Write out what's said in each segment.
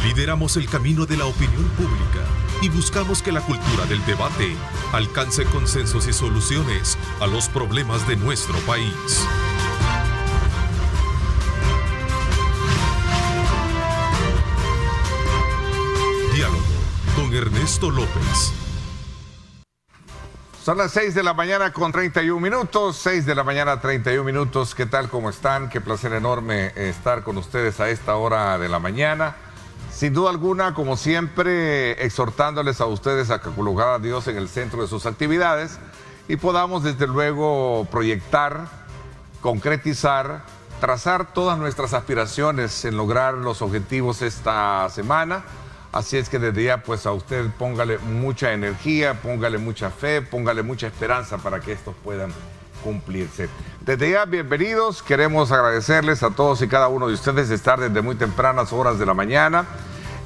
Lideramos el camino de la opinión pública y buscamos que la cultura del debate alcance consensos y soluciones a los problemas de nuestro país. Diálogo con Ernesto López. Son las 6 de la mañana con 31 minutos, 6 de la mañana 31 minutos. ¿Qué tal? ¿Cómo están? Qué placer enorme estar con ustedes a esta hora de la mañana. Sin duda alguna, como siempre, exhortándoles a ustedes a colocar a Dios en el centro de sus actividades y podamos desde luego proyectar, concretizar, trazar todas nuestras aspiraciones en lograr los objetivos esta semana. Así es que desde ya, pues a usted póngale mucha energía, póngale mucha fe, póngale mucha esperanza para que estos puedan cumplirse. Desde ya, bienvenidos. Queremos agradecerles a todos y cada uno de ustedes de estar desde muy tempranas horas de la mañana,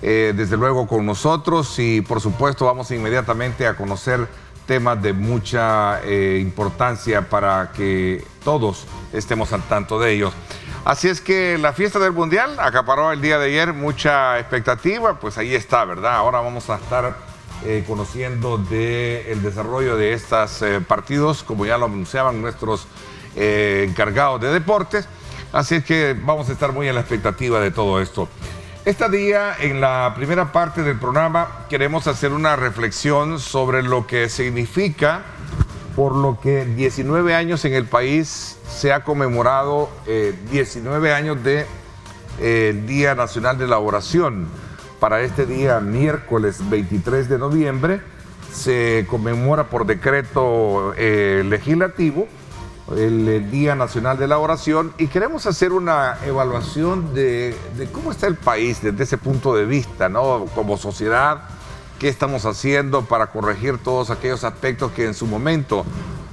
desde luego con nosotros, y por supuesto vamos inmediatamente a conocer temas de mucha importancia para que todos estemos al tanto de ellos. Así es que la fiesta del Mundial acaparó el día de ayer mucha expectativa, pues ahí está, ¿verdad? Ahora vamos a estar conociendo el desarrollo de estos partidos, como ya lo anunciaban nuestros encargados de deportes. Así es que vamos a estar muy en la expectativa de todo esto. Este día, en la primera parte del programa, queremos hacer una reflexión sobre lo que significa, por lo que 19 años en el país se ha conmemorado 19 años del Día Nacional de la Oración. Para este día, miércoles 23 de noviembre, se conmemora por decreto legislativo el Día Nacional de la Oración, y queremos hacer una evaluación de cómo está el país desde ese punto de vista, ¿no? Como sociedad, qué estamos haciendo para corregir todos aquellos aspectos que en su momento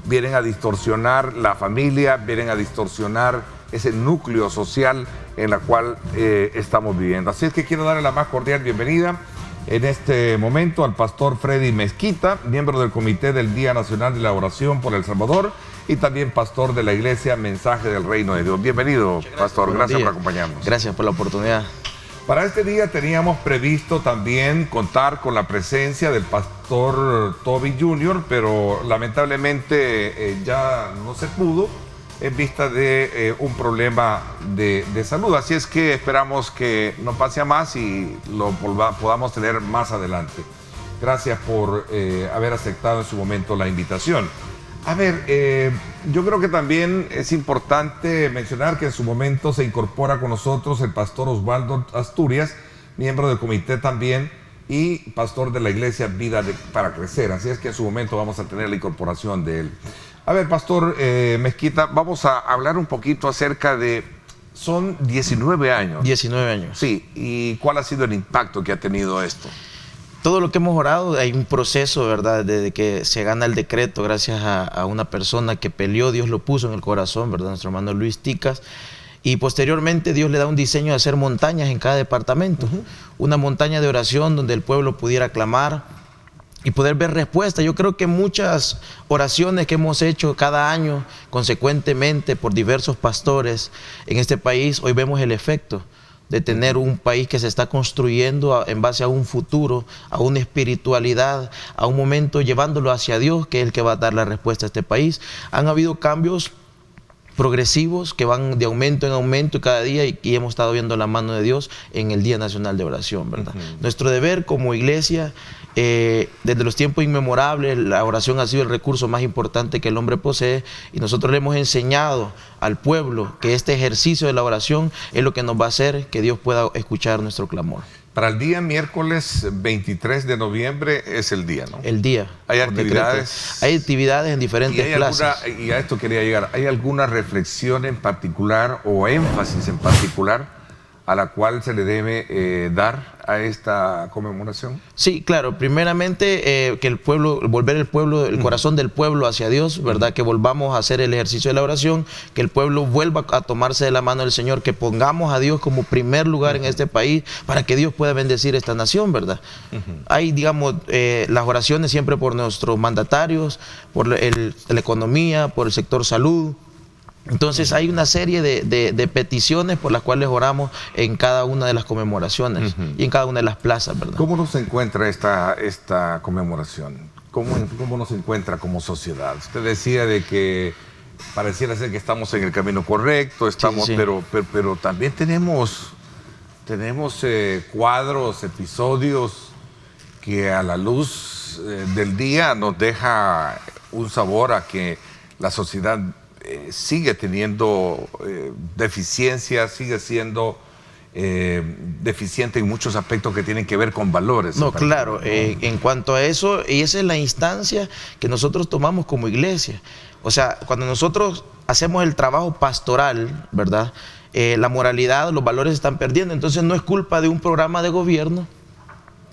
vienen a distorsionar la familia, vienen a distorsionar ese núcleo social en la cual estamos viviendo. Así es que quiero darle la más cordial bienvenida en este momento al pastor Freddy Mezquita, miembro del Comité del Día Nacional de la Oración por El Salvador y también pastor de la Iglesia Mensaje del Reino de Dios. Bienvenido, pastor. Gracias por acompañarnos. Gracias por la oportunidad. Para este día teníamos previsto también contar con la presencia del pastor Toby Jr., pero lamentablemente ya no se pudo en vista de un problema de salud. Así es que esperamos que no pase a más y lo podamos tener más adelante. Gracias por haber aceptado en su momento la invitación. A ver, yo creo que también es importante mencionar que en su momento se incorpora con nosotros el pastor Osvaldo Asturias, miembro del comité también y pastor de la Iglesia Vida para Crecer. Así es que en su momento vamos a tener la incorporación de él. A ver, pastor Mezquita, vamos a hablar un poquito acerca de... Son 19 años. 19 años. Sí, ¿y cuál ha sido el impacto que ha tenido esto? Todo lo que hemos orado, hay un proceso, ¿verdad? Desde que se gana el decreto, gracias a una persona que peleó, Dios lo puso en el corazón, ¿verdad? Nuestro hermano Luis Ticas. Y posteriormente Dios le da un diseño de hacer montañas en cada departamento. Una montaña de oración donde el pueblo pudiera clamar y poder ver respuesta. Yo creo que muchas oraciones que hemos hecho cada año, consecuentemente por diversos pastores en este país, hoy vemos el efecto de tener un país que se está construyendo en base a un futuro, a una espiritualidad, a un momento llevándolo hacia Dios, que es el que va a dar la respuesta a este país. Han habido cambios progresivos que van de aumento en aumento cada día y hemos estado viendo la mano de Dios en el Día Nacional de Oración, ¿verdad? Nuestro deber como iglesia, desde los tiempos inmemorables, la oración ha sido el recurso más importante que el hombre posee, y nosotros le hemos enseñado al pueblo que este ejercicio de la oración es lo que nos va a hacer que Dios pueda escuchar nuestro clamor. Para el día miércoles 23 de noviembre es el día, ¿no? El día. ¿Hay actividades? Hay actividades en diferentes plazas. Y a esto quería llegar. ¿Hay alguna reflexión en particular o énfasis en particular a la cual se le debe dar a esta conmemoración? Sí, claro. Primeramente, que el pueblo, volver el corazón del pueblo hacia Dios, ¿verdad? Que volvamos a hacer el ejercicio de la oración, que el pueblo vuelva a tomarse de la mano del Señor, que pongamos a Dios como primer lugar en este país para que Dios pueda bendecir esta nación, ¿verdad? Hay, digamos, las oraciones siempre por nuestros mandatarios, por la economía, por el sector salud, Entonces hay una serie de peticiones por las cuales oramos en cada una de las conmemoraciones y en cada una de las plazas, ¿verdad? ¿Cómo nos encuentra esta conmemoración? ¿Cómo nos encuentra como sociedad? Usted decía de que pareciera ser que estamos en el camino correcto, Sí. pero también tenemos cuadros, episodios que a la luz del día nos deja un sabor a que la sociedad sigue teniendo deficiencias, sigue siendo deficiente en muchos aspectos que tienen que ver con valores. No, claro, en cuanto a eso, y esa es la instancia que nosotros tomamos como iglesia. O sea, cuando nosotros hacemos el trabajo pastoral, ¿verdad? La moralidad, los valores se están perdiendo. Entonces no es culpa de un programa de gobierno,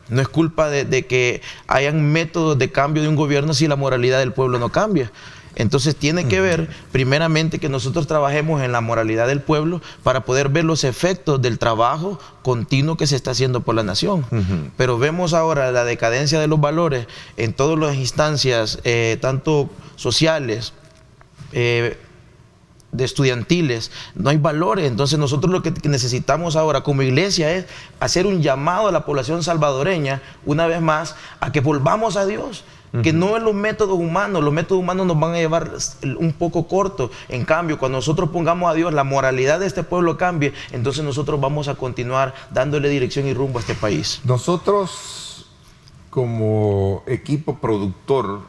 no es culpa de que hayan métodos de cambio de un gobierno si la moralidad del pueblo no cambia. Entonces tiene que ver primeramente que nosotros trabajemos en la moralidad del pueblo para poder ver los efectos del trabajo continuo que se está haciendo por la nación. Pero vemos ahora la decadencia de los valores en todas las instancias, tanto sociales, de estudiantiles, no hay valores. Entonces nosotros lo que necesitamos ahora como iglesia es hacer un llamado a la población salvadoreña, una vez más, a que volvamos a Dios. Que no es los métodos humanos nos van a llevar un poco corto. En cambio, cuando nosotros pongamos a Dios, la moralidad de este pueblo cambie, entonces nosotros vamos a continuar dándole dirección y rumbo a este país. Nosotros, como equipo productor,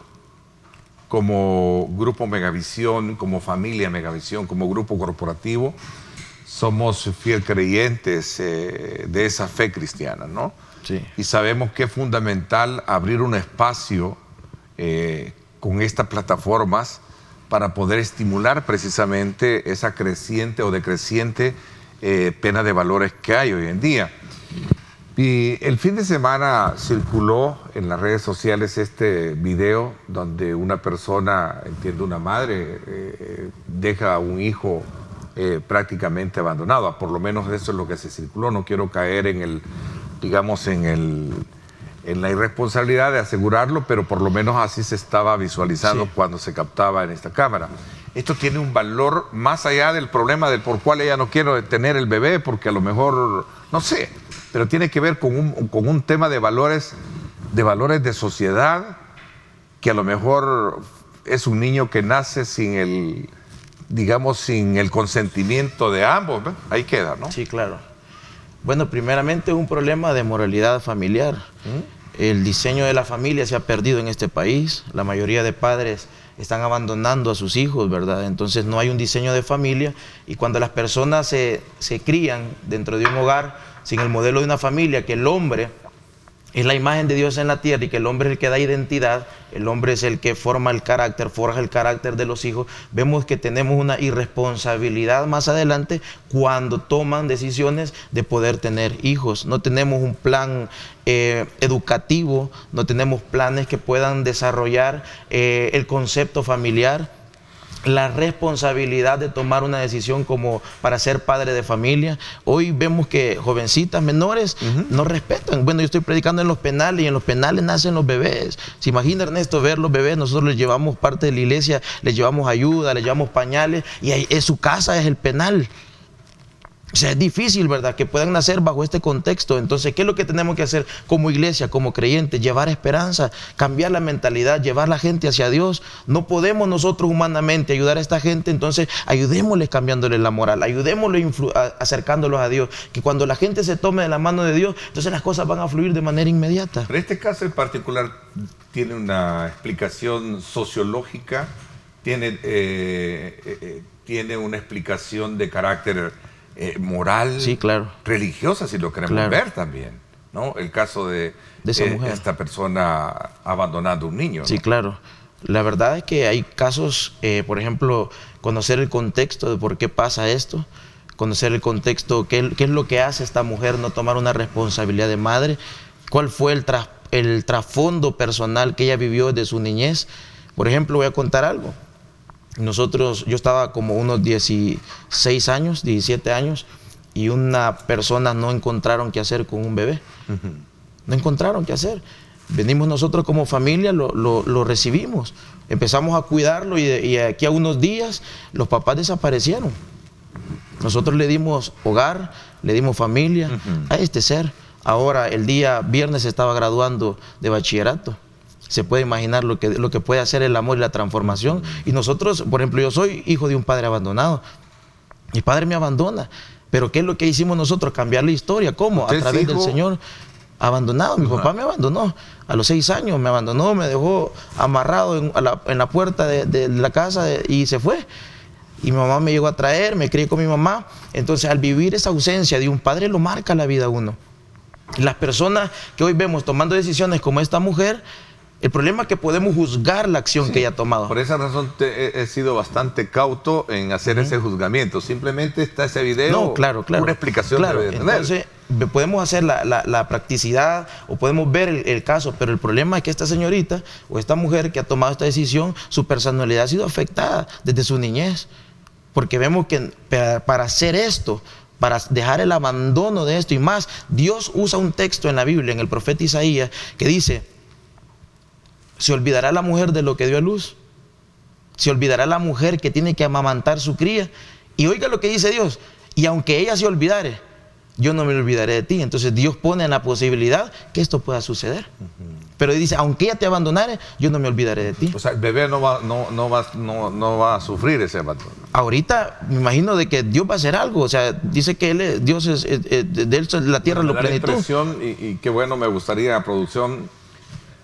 como Grupo Megavisión, como familia Megavisión, como grupo corporativo, somos fiel creyentes de esa fe cristiana, ¿no? Sí. Y sabemos que es fundamental abrir un espacio con estas plataformas para poder estimular precisamente esa creciente o decreciente pena de valores que hay hoy en día. Y el fin de semana circuló en las redes sociales este video donde una persona, entiendo una madre, deja a un hijo prácticamente abandonado. Por lo menos eso es lo que se circuló. No quiero caer en la irresponsabilidad de asegurarlo, pero por lo menos así se estaba visualizando cuando se captaba en esta cámara. Esto tiene un valor más allá del problema del por cual ella no quiere tener el bebé, porque a lo mejor, no sé, pero tiene que ver con un tema de valores de sociedad, que a lo mejor es un niño que nace sin el consentimiento de ambos, ¿no? Ahí queda, ¿no? Sí, claro. Bueno, primeramente es un problema de moralidad familiar. El diseño de la familia se ha perdido en este país. La mayoría de padres están abandonando a sus hijos, ¿verdad? Entonces no hay un diseño de familia, y cuando las personas se crían dentro de un hogar sin el modelo de una familia, que el hombre es la imagen de Dios en la tierra y que el hombre es el que da identidad, el hombre es el que forma el carácter, forja el carácter de los hijos, vemos que tenemos una irresponsabilidad más adelante cuando toman decisiones de poder tener hijos. No tenemos un plan educativo, no tenemos planes que puedan desarrollar el concepto familiar, la responsabilidad de tomar una decisión como para ser padre de familia. Hoy vemos que jovencitas menores no respetan. Bueno, yo estoy predicando en los penales y en los penales nacen los bebés. ¿Se imagina, Ernesto, ver los bebés? Nosotros les llevamos parte de la iglesia, les llevamos ayuda, les llevamos pañales, y ahí, en su casa es el penal. O sea, es difícil, ¿verdad?, que puedan nacer bajo este contexto. Entonces, ¿qué es lo que tenemos que hacer como iglesia, como creyentes? Llevar esperanza, cambiar la mentalidad, llevar la gente hacia Dios. No podemos nosotros humanamente ayudar a esta gente, entonces ayudémosles cambiándoles la moral, ayudémosles acercándolos a Dios. Que cuando la gente se tome de la mano de Dios, entonces las cosas van a fluir de manera inmediata. Pero este caso en particular tiene una explicación sociológica, tiene una explicación de carácter moral, sí, claro, religiosa, si lo queremos ver también, ¿no? El caso de esa mujer, esta persona abandonando un niño, ¿no? Sí, claro. La verdad es que hay casos, por ejemplo, conocer el contexto de por qué pasa esto, conocer el contexto, qué es lo que hace esta mujer no tomar una responsabilidad de madre, cuál fue el trasfondo personal que ella vivió de su niñez. Por ejemplo, voy a contar algo. Yo estaba como unos 16 años, 17 años, y una persona no encontraron qué hacer con un bebé. No encontraron qué hacer. venimos nosotros como familia, lo recibimos. Empezamos a cuidarlo y aquí a unos días los papás desaparecieron. Nosotros le dimos hogar, le dimos familia a este ser. Ahora el día viernes se estaba graduando de bachillerato. Se puede imaginar lo que puede hacer el amor y la transformación. Y nosotros, por ejemplo, yo soy hijo de un padre abandonado. Mi padre me abandona. Pero ¿qué es lo que hicimos nosotros? Cambiar la historia. ¿Cómo? A través del Señor. Abandonado. Mi papá me abandonó. A los 6 años me abandonó, me dejó amarrado en la puerta de la casa y se fue. Y mi mamá me llegó a traer, me crié con mi mamá. Entonces, al vivir esa ausencia de un padre, lo marca la vida a uno. Las personas que hoy vemos tomando decisiones como esta mujer, el problema es que podemos juzgar la acción que ella ha tomado. Por esa razón he sido bastante cauto en hacer ese juzgamiento. Simplemente está ese video, no, claro. una explicación debe tener. Entonces, podemos hacer la practicidad o podemos ver el caso, pero el problema es que esta señorita o esta mujer que ha tomado esta decisión, su personalidad ha sido afectada desde su niñez. Porque vemos que para hacer esto, para dejar el abandono de esto y más, Dios usa un texto en la Biblia, en el profeta Isaías, que dice: ¿se olvidará la mujer de lo que dio a luz? ¿Se olvidará la mujer que tiene que amamantar su cría? Y oiga lo que dice Dios: y aunque ella se olvidare, yo no me olvidaré de ti. Entonces Dios pone en la posibilidad que esto pueda suceder. Pero dice: aunque ella te abandonare, yo no me olvidaré de ti. O sea, el bebé no va a sufrir ese abandono. Ahorita me imagino de que Dios va a hacer algo. O sea, dice que Dios es de él la tierra lo plenitud. Y qué bueno, me gustaría, producción,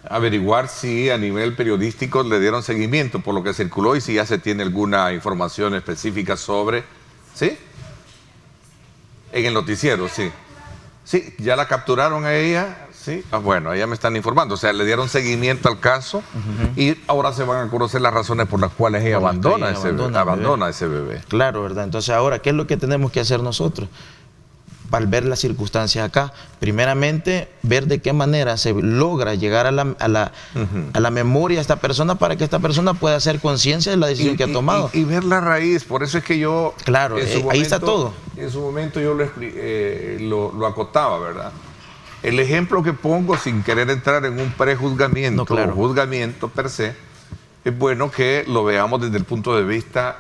averiguar si a nivel periodístico le dieron seguimiento por lo que circuló y si ya se tiene alguna información específica sobre, ¿sí? En el noticiero, sí. Sí, ya la capturaron a ella, sí. Bueno, allá me están informando. O sea, le dieron seguimiento al caso y ahora se van a conocer las razones por las cuales ella abandona a ese bebé. Claro, ¿verdad? Entonces ahora, ¿qué es lo que tenemos que hacer nosotros? Al ver las circunstancias acá, primeramente ver de qué manera se logra llegar a la memoria de esta persona para que esta persona pueda hacer conciencia de la decisión que ha tomado. Y ver la raíz, por eso es que yo... Claro, ahí está todo. En su momento yo lo acotaba, ¿verdad? El ejemplo que pongo, sin querer entrar en un prejuzgamiento o juzgamiento per se, es bueno que lo veamos desde el punto de vista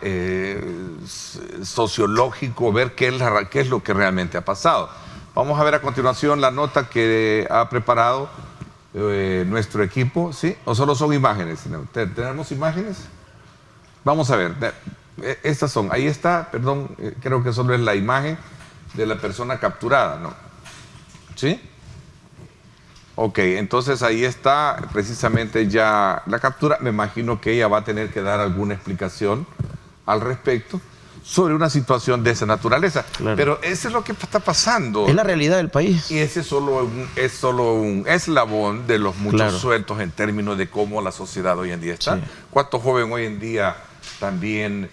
sociológico, ver qué es lo que realmente ha pasado. Vamos a ver a continuación la nota que ha preparado nuestro equipo, ¿sí? ¿O solo son imágenes? ¿Tenemos imágenes? Vamos a ver. Estas son. Ahí está, perdón, creo que solo es la imagen de la persona capturada, ¿no? ¿Sí? Ok, entonces ahí está precisamente ya la captura. Me imagino que ella va a tener que dar alguna explicación al respecto sobre una situación de esa naturaleza. Claro. Pero eso es lo que está pasando. Es la realidad del país. Y ese es solo un eslabón de los muchos sueltos en términos de cómo la sociedad hoy en día está. Sí. ¿Cuántos jóvenes hoy en día también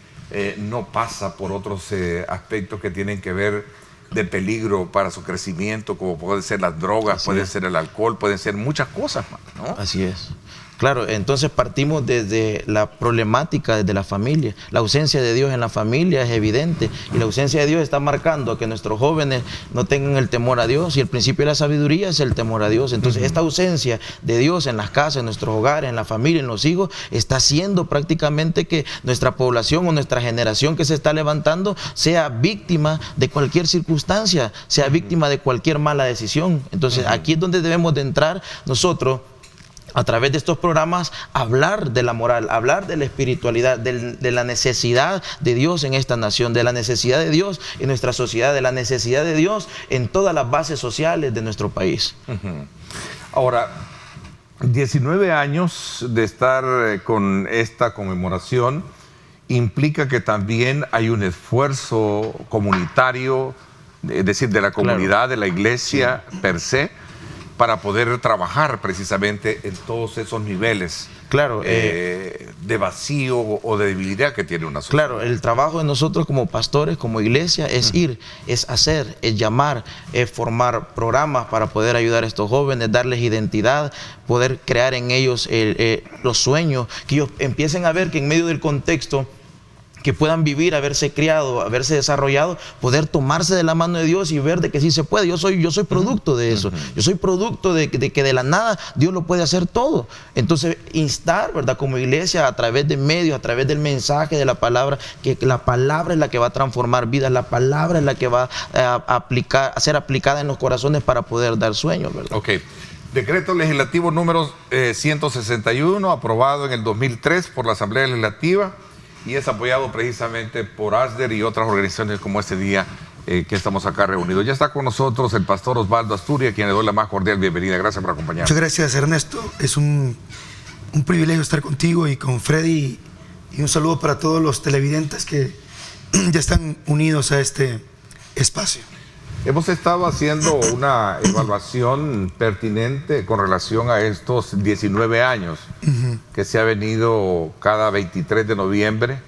no pasa por otros aspectos que tienen que ver de peligro para su crecimiento, como pueden ser las drogas, puede ser el alcohol, pueden ser muchas cosas más, ¿no? Así es. Claro, entonces partimos desde la problemática, desde la familia. La ausencia de Dios en la familia es evidente y la ausencia de Dios está marcando a que nuestros jóvenes no tengan el temor a Dios, y el principio de la sabiduría es el temor a Dios. Entonces esta ausencia de Dios en las casas, en nuestros hogares, en la familia, en los hijos, está haciendo prácticamente que nuestra población o nuestra generación que se está levantando sea víctima de cualquier circunstancia, sea víctima de cualquier mala decisión. Entonces aquí es donde debemos de entrar nosotros, a través de estos programas, hablar de la moral, hablar de la espiritualidad, de la necesidad de Dios en esta nación, de la necesidad de Dios en nuestra sociedad, de la necesidad de Dios en todas las bases sociales de nuestro país. Ahora, 19 años de estar con esta conmemoración implica que también hay un esfuerzo comunitario, es decir, de la comunidad, de la iglesia per se, para poder trabajar precisamente en todos esos niveles de vacío o de debilidad que tiene una sociedad. Claro, el trabajo de nosotros como pastores, como iglesia, es ir, es hacer, es llamar, es formar programas para poder ayudar a estos jóvenes, darles identidad, poder crear en ellos los sueños, que ellos empiecen a ver que en medio del contexto que puedan vivir, haberse criado, haberse desarrollado, poder tomarse de la mano de Dios y ver de que sí se puede. Yo soy producto de eso. Yo soy producto de que de la nada Dios lo puede hacer todo. Entonces, instar, ¿verdad? Como iglesia, a través de medios, a través del mensaje de la palabra, que la palabra es la que va a transformar vidas, la palabra es la que va a ser aplicada en los corazones para poder dar sueños, ¿verdad? Ok. Decreto legislativo número 161, aprobado en el 2003 por la Asamblea Legislativa, y es apoyado precisamente por ASDER y otras organizaciones como este día que estamos acá reunidos. Ya está con nosotros el pastor Osvaldo Asturias, quien le doy la más cordial bienvenida. Gracias por acompañarnos. Muchas gracias, Ernesto. Es un privilegio estar contigo y con Freddy, y un saludo para todos los televidentes que ya están unidos a este espacio. Hemos estado haciendo una evaluación pertinente con relación a estos 19 años que se ha venido cada 23 de noviembre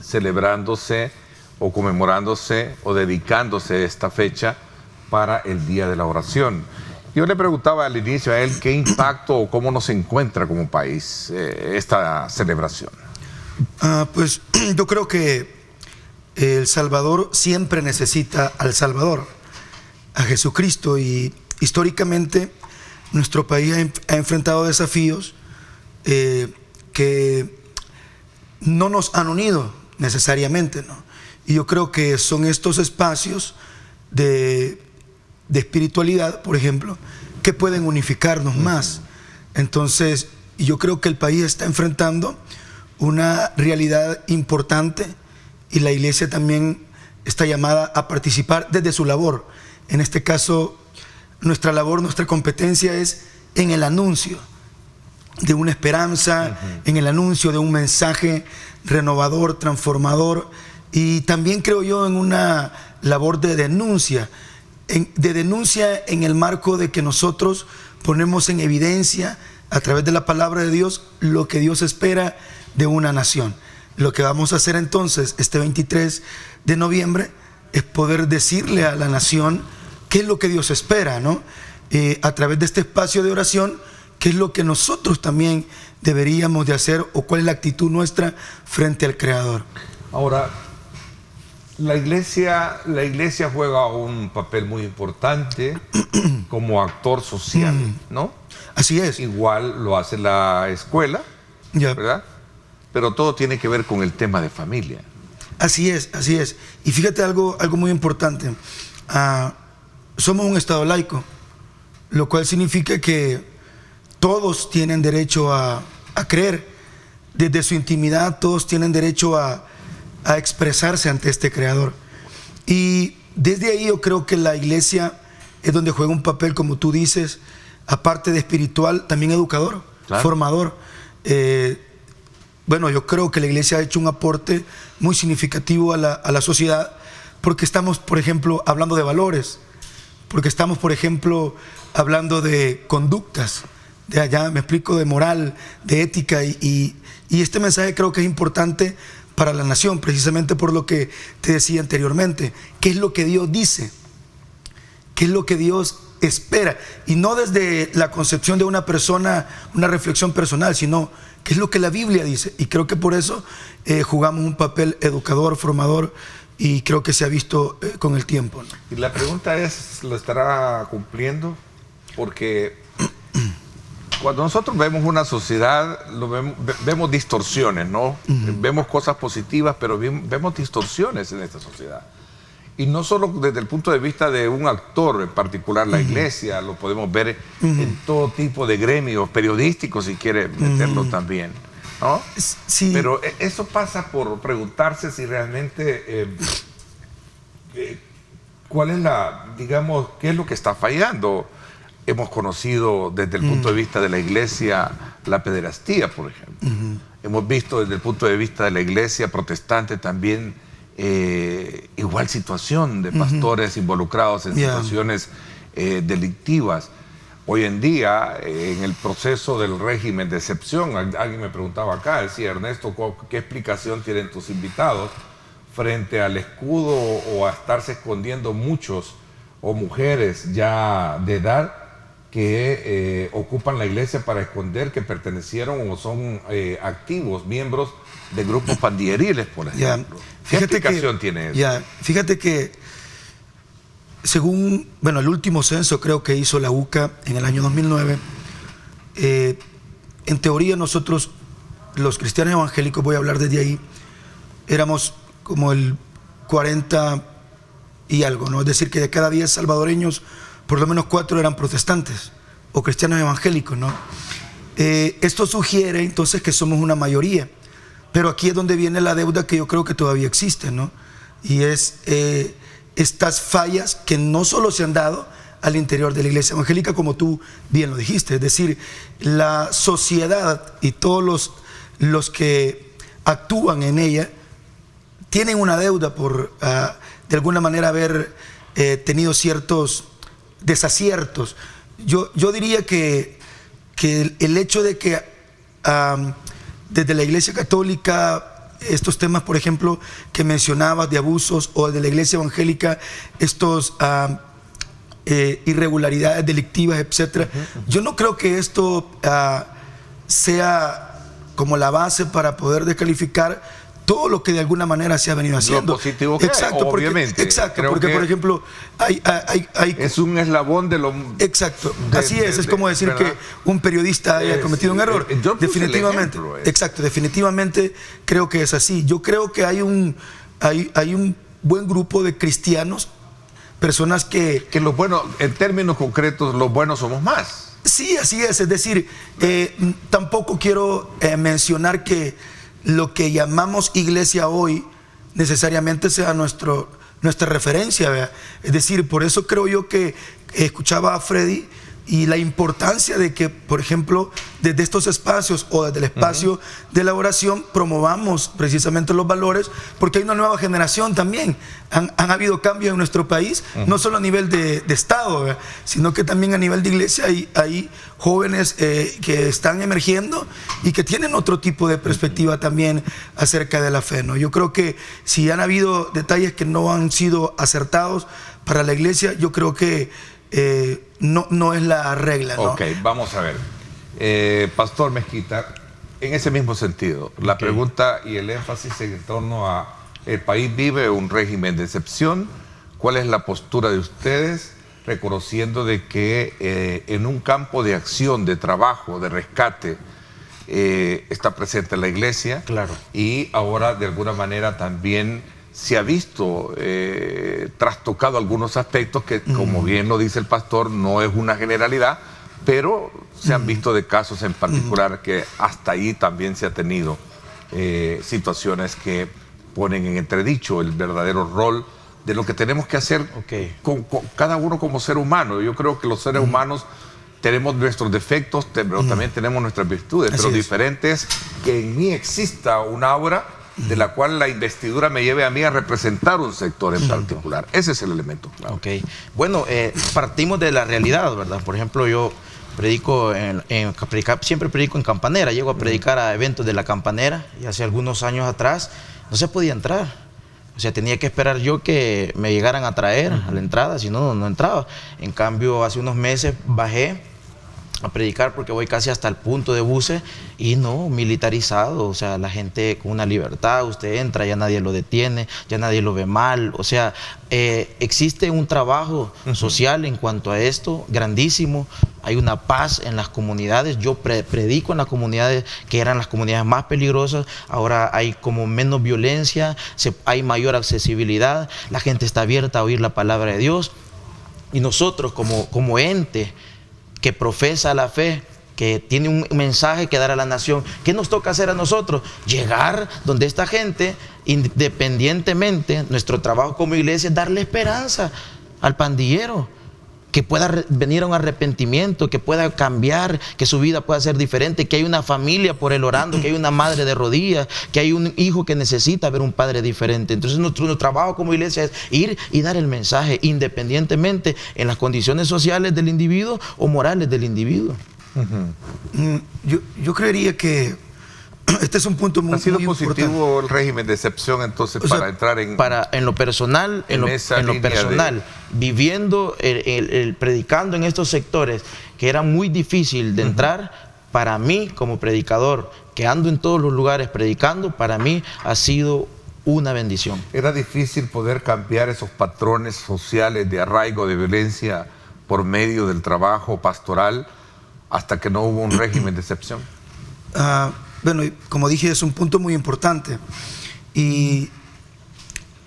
celebrándose o conmemorándose o dedicándose esta fecha para el Día de la Oración. Yo le preguntaba al inicio a él qué impacto o cómo nos encuentra como país esta celebración. Pues yo creo que El Salvador siempre necesita al Salvador, a Jesucristo, y históricamente nuestro país ha enfrentado desafíos que no nos han unido necesariamente, ¿no? Y yo creo que son estos espacios de espiritualidad, por ejemplo, que pueden unificarnos más. Entonces, yo creo que el país está enfrentando una realidad importante, y la iglesia también está llamada a participar desde su labor. En este caso, nuestra labor, nuestra competencia es en el anuncio de una esperanza, en el anuncio de un mensaje renovador, transformador, y también creo yo en una labor de denuncia en el marco de que nosotros ponemos en evidencia a través de la palabra de Dios lo que Dios espera de una nación. Lo que vamos a hacer entonces este 23 de noviembre es poder decirle a la nación qué es lo que Dios espera, ¿no? A través de este espacio de oración, qué es lo que nosotros también deberíamos de hacer, o cuál es la actitud nuestra frente al Creador. Ahora, la iglesia juega un papel muy importante como actor social, ¿no? Así es. Igual lo hace la escuela, ¿verdad? Pero todo tiene que ver con el tema de familia. Así es, así es. Y fíjate algo muy importante. Somos un Estado laico, lo cual significa que todos tienen derecho a creer. Desde su intimidad, todos tienen derecho a expresarse ante este Creador. Y desde ahí yo creo que la iglesia es donde juega un papel, como tú dices, aparte de espiritual, también educador, claro, formador. Bueno, yo creo que la iglesia ha hecho un aporte muy significativo a la sociedad, porque estamos, por ejemplo, hablando de valores, porque estamos, por ejemplo, hablando de conductas, de allá, me explico, de moral, de ética, y este mensaje creo que es importante para la nación, precisamente por lo que te decía anteriormente. ¿Qué es lo que Dios dice? ¿Qué es lo que Dios espera? Y no desde la concepción de una persona, una reflexión personal, sino qué es lo que la Biblia dice. Y creo que por eso jugamos un papel educador, formador, y creo que se ha visto con el tiempo, ¿no? Y la pregunta es, ¿lo estará cumpliendo? Porque cuando nosotros vemos una sociedad, vemos distorsiones, ¿no? Vemos cosas positivas, pero vemos distorsiones en esta sociedad. Y no solo desde el punto de vista de un actor en particular, la iglesia, lo podemos ver en todo tipo de gremios periodísticos, si quiere meterlo también, ¿no? Sí. Pero eso pasa por preguntarse si realmente cuál es digamos, qué es lo que está fallando. Hemos conocido desde el punto de vista de la iglesia la pederastía, por ejemplo. Hemos visto desde el punto de vista de la iglesia protestante también igual situación de pastores involucrados en situaciones delictivas. Hoy en día, en el proceso del régimen de excepción, alguien me preguntaba acá, decía, Ernesto, ¿qué explicación tienen tus invitados frente al escudo o a estarse escondiendo muchos o mujeres ya de edad que ocupan la iglesia para esconder que pertenecieron o son activos miembros de grupos pandilleriles, por ejemplo. ¿Qué explicación tiene eso? Fíjate que según, el último censo creo que hizo la UCA en el año 2009, en teoría nosotros, los cristianos evangélicos, voy a hablar desde ahí, éramos como el 40 y algo, ¿no? Es decir, que de cada 10 salvadoreños, por lo menos 4 eran protestantes o cristianos evangélicos, ¿no? Esto sugiere entonces que somos una mayoría, pero aquí es donde viene la deuda que yo creo que todavía existe, ¿no? Y es estas fallas que no solo se han dado al interior de la iglesia evangélica, como tú bien lo dijiste, es decir, la sociedad y todos los que actúan en ella tienen una deuda por de alguna manera haber tenido ciertos desaciertos. Yo diría que el hecho de que desde la iglesia católica estos temas, por ejemplo, que mencionabas de abusos, o de la iglesia evangélica estos irregularidades delictivas, etcétera, yo no creo que esto sea como la base para poder descalificar todo lo que de alguna manera se ha venido haciendo. Lo positivo que exacto, hay, obviamente. Exacto, porque por ejemplo hay es un eslabón de lo... Exacto, así es como decir, ¿verdad?, que un periodista haya cometido un error. Definitivamente, exacto, definitivamente creo que es así. Yo creo que hay un buen grupo de cristianos, personas que los buenos, en términos concretos, los buenos somos más. Sí, así es decir, tampoco quiero mencionar que lo que llamamos iglesia hoy necesariamente sea nuestra referencia, ¿verdad? Es decir, por eso creo yo que escuchaba a Freddy y la importancia de que, por ejemplo, desde estos espacios o desde el espacio de la oración promovamos precisamente los valores, porque hay una nueva generación también. Han habido cambios en nuestro país, no solo a nivel de Estado, ¿verdad?, sino que también a nivel de iglesia hay jóvenes que están emergiendo y que tienen otro tipo de perspectiva también acerca de la fe, ¿no? Yo creo que si han habido detalles que no han sido acertados para la iglesia, yo creo que no es la regla, ¿no? Ok, vamos a ver. Pastor Mezquita, en ese mismo sentido, la pregunta y el énfasis en torno a el país vive un régimen de excepción. ¿Cuál es la postura de ustedes, reconociendo de que en un campo de acción, de trabajo, de rescate, está presente la iglesia? Claro. Y ahora, de alguna manera, también se ha visto trastocado algunos aspectos que, como bien lo dice el pastor, no es una generalidad, pero se han visto de casos en particular que hasta ahí también se ha tenido situaciones que ponen en entredicho el verdadero rol de lo que tenemos que hacer con cada uno como ser humano. Yo creo que los seres humanos tenemos nuestros defectos, pero también tenemos nuestras virtudes, pero diferente es que en mí exista una aura de la cual la investidura me lleve a mí a representar un sector en particular. Ese es el elemento clave. Bueno, partimos de la realidad, ¿verdad? Por ejemplo, yo predico siempre predico en Campanera, llego a predicar a eventos de la Campanera, y hace algunos años atrás no se podía entrar. O sea, tenía que esperar yo que me llegaran a traer a la entrada, si no entraba. En cambio, hace unos meses bajé a predicar, porque voy casi hasta el punto de buses, y no, militarizado, o sea, la gente con una libertad, usted entra, ya nadie lo detiene, ya nadie lo ve mal, o sea, existe un trabajo social en cuanto a esto, grandísimo. Hay una paz en las comunidades. Yo predico en las comunidades que eran las comunidades más peligrosas, ahora hay como menos violencia, hay mayor accesibilidad, la gente está abierta a oír la palabra de Dios, y nosotros como ente que profesa la fe, que tiene un mensaje que dar a la nación, ¿qué nos toca hacer a nosotros? Llegar donde esta gente, independientemente, nuestro trabajo como iglesia es darle esperanza al pandillero, que pueda venir a un arrepentimiento, que pueda cambiar, que su vida pueda ser diferente, que hay una familia por él orando, que hay una madre de rodillas, que hay un hijo que necesita ver un padre diferente. Entonces nuestro trabajo como iglesia es ir y dar el mensaje, independientemente en las condiciones sociales del individuo o morales del individuo. Yo creería que este es un punto muy importante. ¿Ha sido positivo el régimen de excepción entonces para entrar en lo personal? En lo personal, viviendo, predicando en estos sectores, que era muy difícil de entrar, para mí como predicador, que ando en todos los lugares predicando, para mí ha sido una bendición. ¿Era difícil poder cambiar esos patrones sociales de arraigo, de violencia por medio del trabajo pastoral hasta que no hubo un régimen de excepción? Bueno, como dije, es un punto muy importante y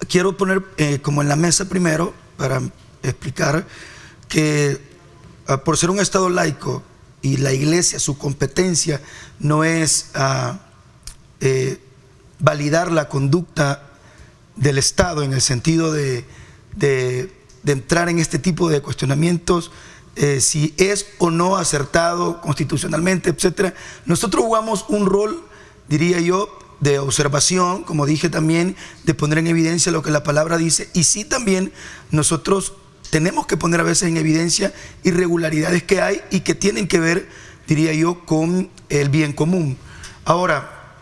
quiero poner como en la mesa primero para explicar que por ser un Estado laico y la Iglesia, su competencia no es validar la conducta del Estado en el sentido de entrar en este tipo de cuestionamientos, si es o no acertado constitucionalmente, etcétera. Nosotros jugamos un rol, diría yo, de observación, como dije también, de poner en evidencia lo que la palabra dice, y sí también nosotros tenemos que poner a veces en evidencia irregularidades que hay y que tienen que ver, diría yo, con el bien común. Ahora,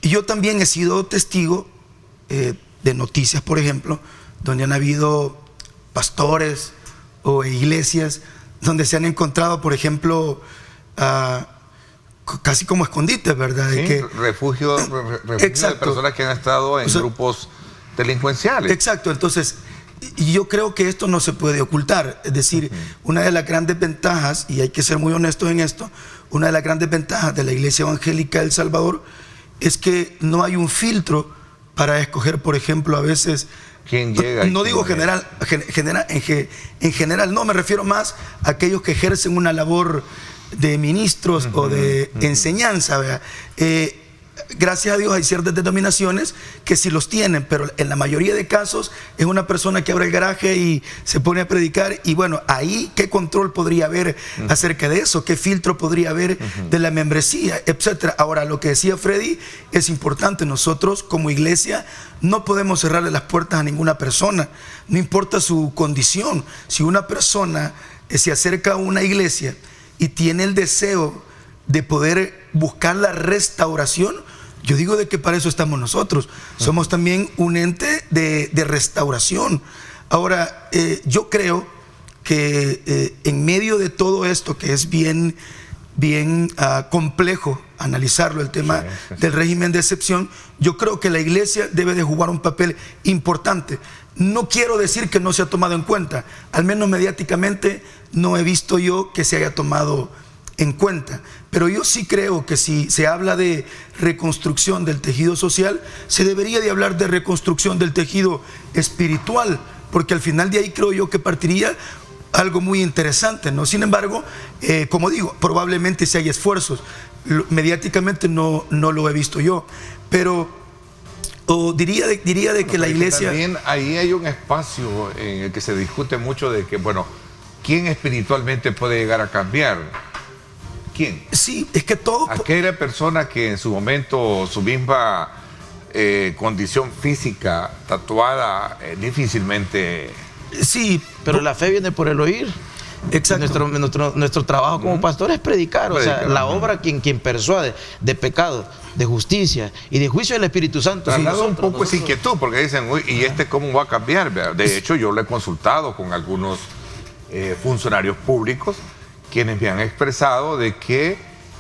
yo también he sido testigo de noticias, por ejemplo, donde han habido pastores o iglesias donde se han encontrado, por ejemplo, casi como escondites, ¿verdad? Sí, de que, refugio de personas que han estado en grupos delincuenciales. Exacto, entonces yo creo que esto no se puede ocultar. Es decir, una de las grandes ventajas, y hay que ser muy honestos en esto, una de las grandes ventajas de la Iglesia Evangélica de El Salvador es que no hay un filtro para escoger, por ejemplo, a veces... ¿Quién llega? No digo en general, no, me refiero más a aquellos que ejercen una labor de ministros o de enseñanza, ¿verdad? Gracias a Dios hay ciertas denominaciones que sí los tienen, pero en la mayoría de casos es una persona que abre el garaje y se pone a predicar, y bueno, ahí ¿qué control podría haber acerca de eso? ¿Qué filtro podría haber de la membresía, etcétera? Ahora, lo que decía Freddy es importante. Nosotros como iglesia no podemos cerrarle las puertas a ninguna persona, no importa su condición. Si una persona se acerca a una iglesia y tiene el deseo de poder buscar la restauración, yo digo de que para eso estamos nosotros. Somos también un ente de restauración. Ahora, yo creo que en medio de todo esto, que es bien complejo analizarlo, el tema del régimen de excepción, yo creo que la iglesia debe de jugar un papel importante. No quiero decir que no se ha tomado en cuenta, al menos mediáticamente no he visto yo que se haya tomado en cuenta, pero yo sí creo que si se habla de reconstrucción del tejido social, se debería de hablar de reconstrucción del tejido espiritual, porque al final de ahí creo yo que partiría algo muy interesante, ¿no? Sin embargo, como digo, probablemente si hay esfuerzos, mediáticamente no lo he visto yo, pero diría de que la iglesia... También ahí hay un espacio en el que se discute mucho de que, bueno, ¿quién espiritualmente puede llegar a cambiar? ¿Quién? Sí, es que todo... Aquella persona que en su momento su misma condición física tatuada difícilmente... Sí, pero la fe viene por el oír. Exacto. Nuestro trabajo como pastor es predicar, o sea, la obra quien persuade de pecado, de justicia y de juicio del Espíritu Santo. Traslado un poco esa inquietud, porque dicen, uy, ¿y cómo va a cambiar? De hecho, yo lo he consultado con algunos funcionarios públicos, quienes me han expresado de que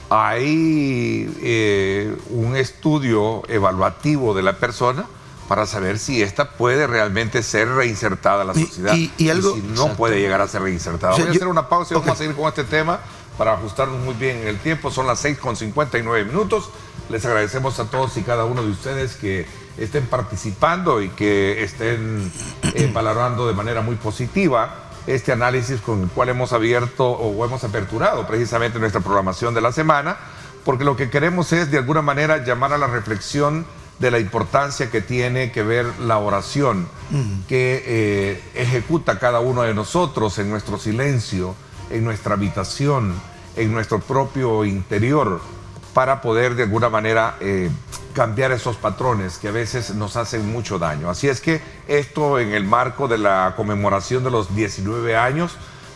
hay un estudio evaluativo de la persona para saber si ésta puede realmente ser reinsertada a la sociedad y algo, si no puede llegar a ser reinsertada. Voy a hacer una pausa y vamos a seguir con este tema para ajustarnos muy bien en el tiempo. Son las 6:59. Les agradecemos a todos y cada uno de ustedes que estén participando y que estén valorando de manera muy positiva este análisis con el cual hemos abierto o hemos aperturado precisamente nuestra programación de la semana, porque lo que queremos es de alguna manera llamar a la reflexión de la importancia que tiene que ver la oración que ejecuta cada uno de nosotros en nuestro silencio, en nuestra habitación, en nuestro propio interior, para poder de alguna manera cambiar esos patrones que a veces nos hacen mucho daño. Así es que esto en el marco de la conmemoración de los 19 años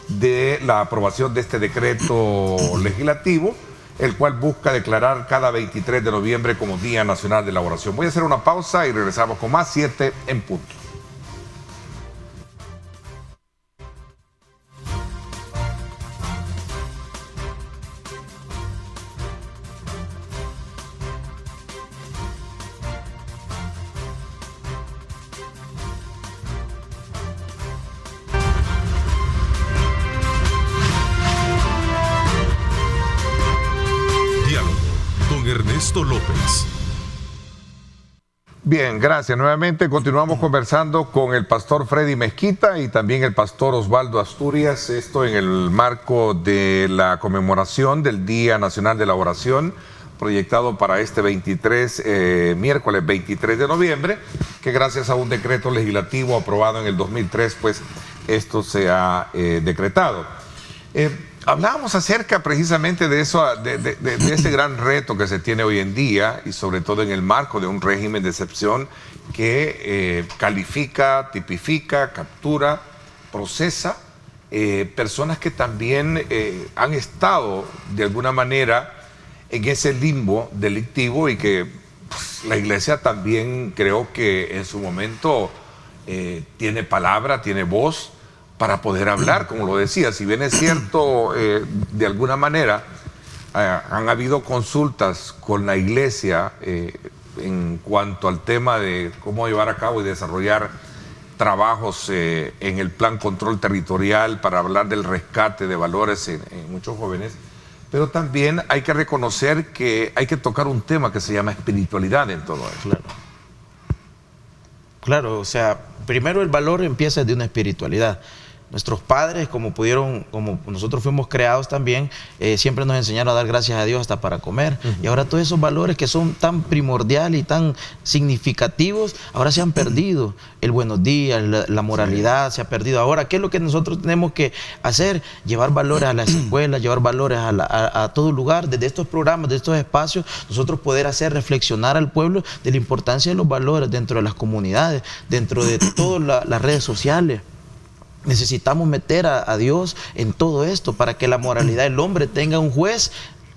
de la aprobación de este decreto legislativo, el cual busca declarar cada 23 de noviembre como Día Nacional de la Oración. Voy a hacer una pausa y regresamos con más 7 en punto. Ernesto López. Bien, gracias. Nuevamente continuamos conversando con el pastor Freddy Mezquita y también el pastor Osvaldo Asturias, esto en el marco de la conmemoración del Día Nacional de la Oración, proyectado para este miércoles 23 de noviembre, que gracias a un decreto legislativo aprobado en el 2003, pues esto se ha decretado. Hablábamos acerca precisamente de eso, de ese gran reto que se tiene hoy en día y sobre todo en el marco de un régimen de excepción que califica, tipifica, captura, procesa personas que también han estado de alguna manera en ese limbo delictivo y que pues, la iglesia también creo que en su momento tiene palabra, tiene voz para poder hablar, como lo decía. Si bien es cierto, de alguna manera han habido consultas con la iglesia en cuanto al tema de cómo llevar a cabo y desarrollar trabajos en el plan control territorial para hablar del rescate de valores en muchos jóvenes, pero también hay que reconocer que hay que tocar un tema que se llama espiritualidad en todo esto. Claro. Claro, o sea, primero el valor empieza de una espiritualidad. Nuestros padres, como nosotros fuimos creados también, siempre nos enseñaron a dar gracias a Dios hasta para comer. Y ahora todos esos valores que son tan primordiales y tan significativos, ahora se han perdido. El buenos días, la moralidad se ha perdido. Ahora, ¿qué es lo que nosotros tenemos que hacer? Llevar valores a las escuelas, llevar valores a todo lugar. Desde estos programas, de estos espacios, nosotros poder hacer reflexionar al pueblo de la importancia de los valores dentro de las comunidades, dentro de todas las redes sociales. Necesitamos meter a Dios en todo esto para que la moralidad del hombre tenga un juez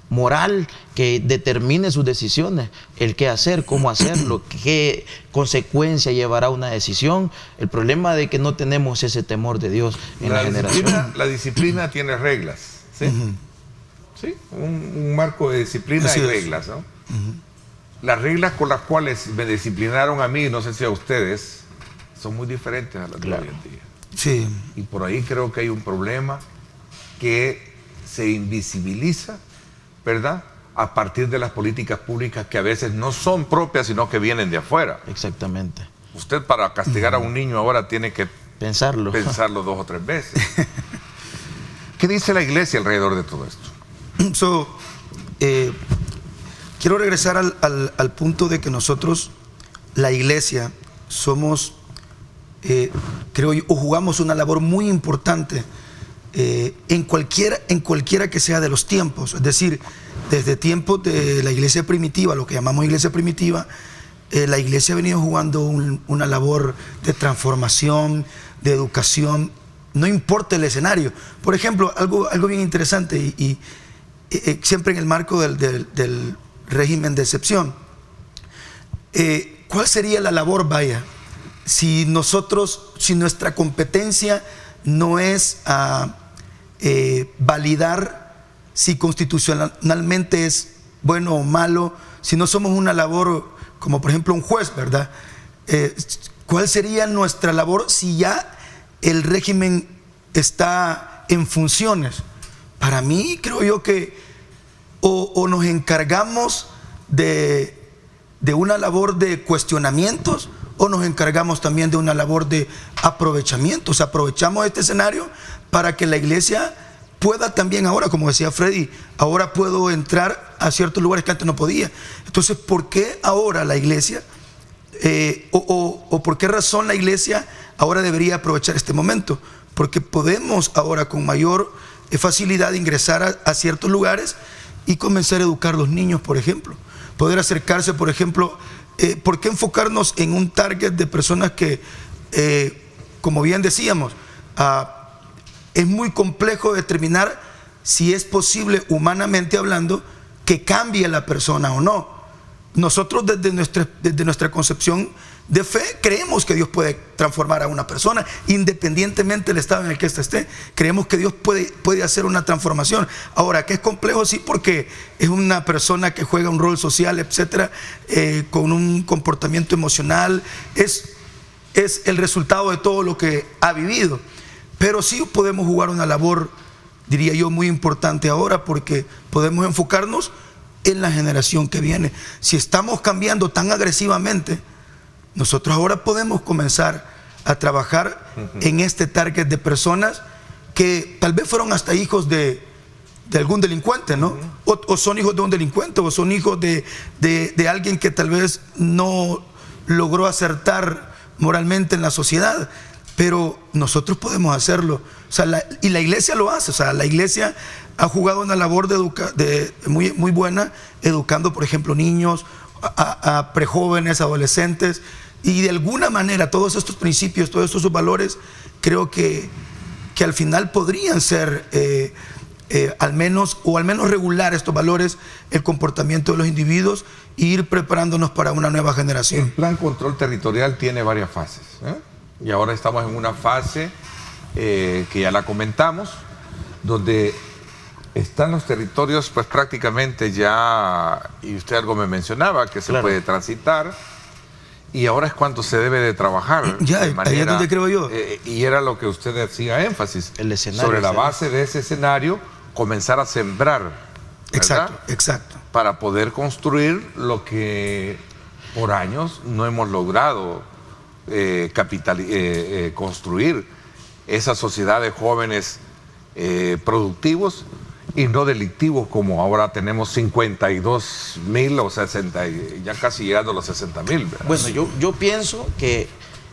moral que determine sus decisiones, el qué hacer, cómo hacerlo, qué consecuencia llevará una decisión. El problema de que no tenemos ese temor de Dios en la generación. La disciplina tiene reglas, ¿sí? ¿Sí? Un marco de disciplina y reglas, ¿no? Las reglas con las cuales me disciplinaron a mí, no sé si a ustedes, son muy diferentes a las de hoy en día. Sí. Y por ahí creo que hay un problema que se invisibiliza, ¿verdad? A partir de las políticas públicas que a veces no son propias, sino que vienen de afuera. Exactamente. Usted para castigar a un niño ahora tiene que pensarlo 2 o 3 veces. ¿Qué dice la iglesia alrededor de todo esto? Quiero regresar al punto de que nosotros, la iglesia, somos... creo yo, o jugamos una labor muy importante en cualquiera que sea de los tiempos. Es decir, desde tiempos de la iglesia primitiva, lo que llamamos iglesia primitiva, la iglesia ha venido jugando una labor de transformación, de educación, no importa el escenario. Por ejemplo, algo bien interesante y siempre en el marco del régimen de excepción, ¿cuál sería la labor, si nuestra competencia no es validar si constitucionalmente es bueno o malo, si no somos una labor como por ejemplo un juez, ¿verdad? ¿Cuál sería nuestra labor si ya el régimen está en funciones? Para mí creo yo que o nos encargamos de una labor de cuestionamientos, o nos encargamos también de una labor de aprovechamiento. O sea, aprovechamos este escenario para que la iglesia pueda también ahora, como decía Freddy, ahora puedo entrar a ciertos lugares que antes no podía. Entonces, ¿por qué ahora la iglesia, o por qué razón la iglesia ahora debería aprovechar este momento? Porque podemos ahora con mayor facilidad ingresar a ciertos lugares y comenzar a educar a los niños, por ejemplo. Poder acercarse, por ejemplo... ¿por qué enfocarnos en un target de personas que, como bien decíamos, es muy complejo determinar si es posible, humanamente hablando, que cambie la persona o no? Nosotros desde nuestra concepción de fe creemos que Dios puede transformar a una persona independientemente del estado en el que ésta esté. Creemos que Dios puede hacer una transformación. Ahora, que es complejo, sí, porque es una persona que juega un rol social, etcétera, con un comportamiento emocional, es el resultado de todo lo que ha vivido. Pero sí podemos jugar una labor, diría yo, muy importante ahora, porque podemos enfocarnos en la generación que viene. Si estamos cambiando tan agresivamente, nosotros ahora podemos comenzar a trabajar en este target de personas que tal vez fueron hasta hijos de algún delincuente, ¿no? O son hijos de un delincuente, o son hijos de alguien que tal vez no logró acertar moralmente en la sociedad, pero nosotros podemos hacerlo. O sea, y la iglesia lo hace. O sea, la iglesia ha jugado una labor muy buena, educando, por ejemplo, niños, a prejóvenes, adolescentes, y de alguna manera todos estos principios, todos estos valores, creo que al final podrían ser al menos regular estos valores, el comportamiento de los individuos, e ir preparándonos para una nueva generación. El plan control territorial tiene varias fases, y ahora estamos en una fase que ya la comentamos, donde están los territorios pues prácticamente ya, y usted algo me mencionaba, que se puede transitar, y ahora es cuando se debe de trabajar. Ya, ahí es donde creo yo. Y era lo que usted hacía énfasis, el escenario, sobre la base de ese escenario, comenzar a sembrar, ¿verdad? Exacto. Para poder construir lo que por años no hemos logrado construir, esa sociedad de jóvenes productivos y no delictivos, como ahora tenemos 52,000 o 60, ya casi llegando a los 60,000. Bueno, yo pienso que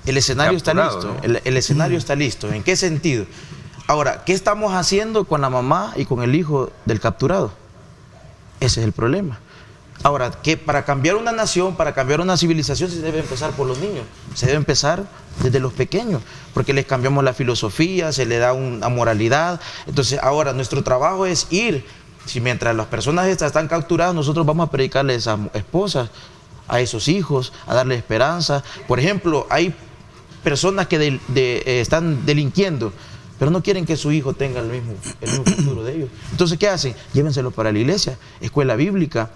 el escenario está listo, ¿no? El escenario está listo. ¿En qué sentido? Ahora, ¿qué estamos haciendo con la mamá y con el hijo del capturado? Ese es el problema. Ahora, que para cambiar una nación, para cambiar una civilización, se debe empezar por los niños. Se debe empezar desde los pequeños, porque les cambiamos la filosofía, se le da una moralidad. Entonces, ahora nuestro trabajo es ir. Si mientras las personas estas están capturadas, nosotros vamos a predicarles a esas esposas, a esos hijos, a darles esperanza. Por ejemplo, hay personas que están delinquiendo, pero no quieren que su hijo tenga el mismo futuro de ellos. Entonces, ¿qué hacen? Llévenselo para la iglesia, escuela bíblica.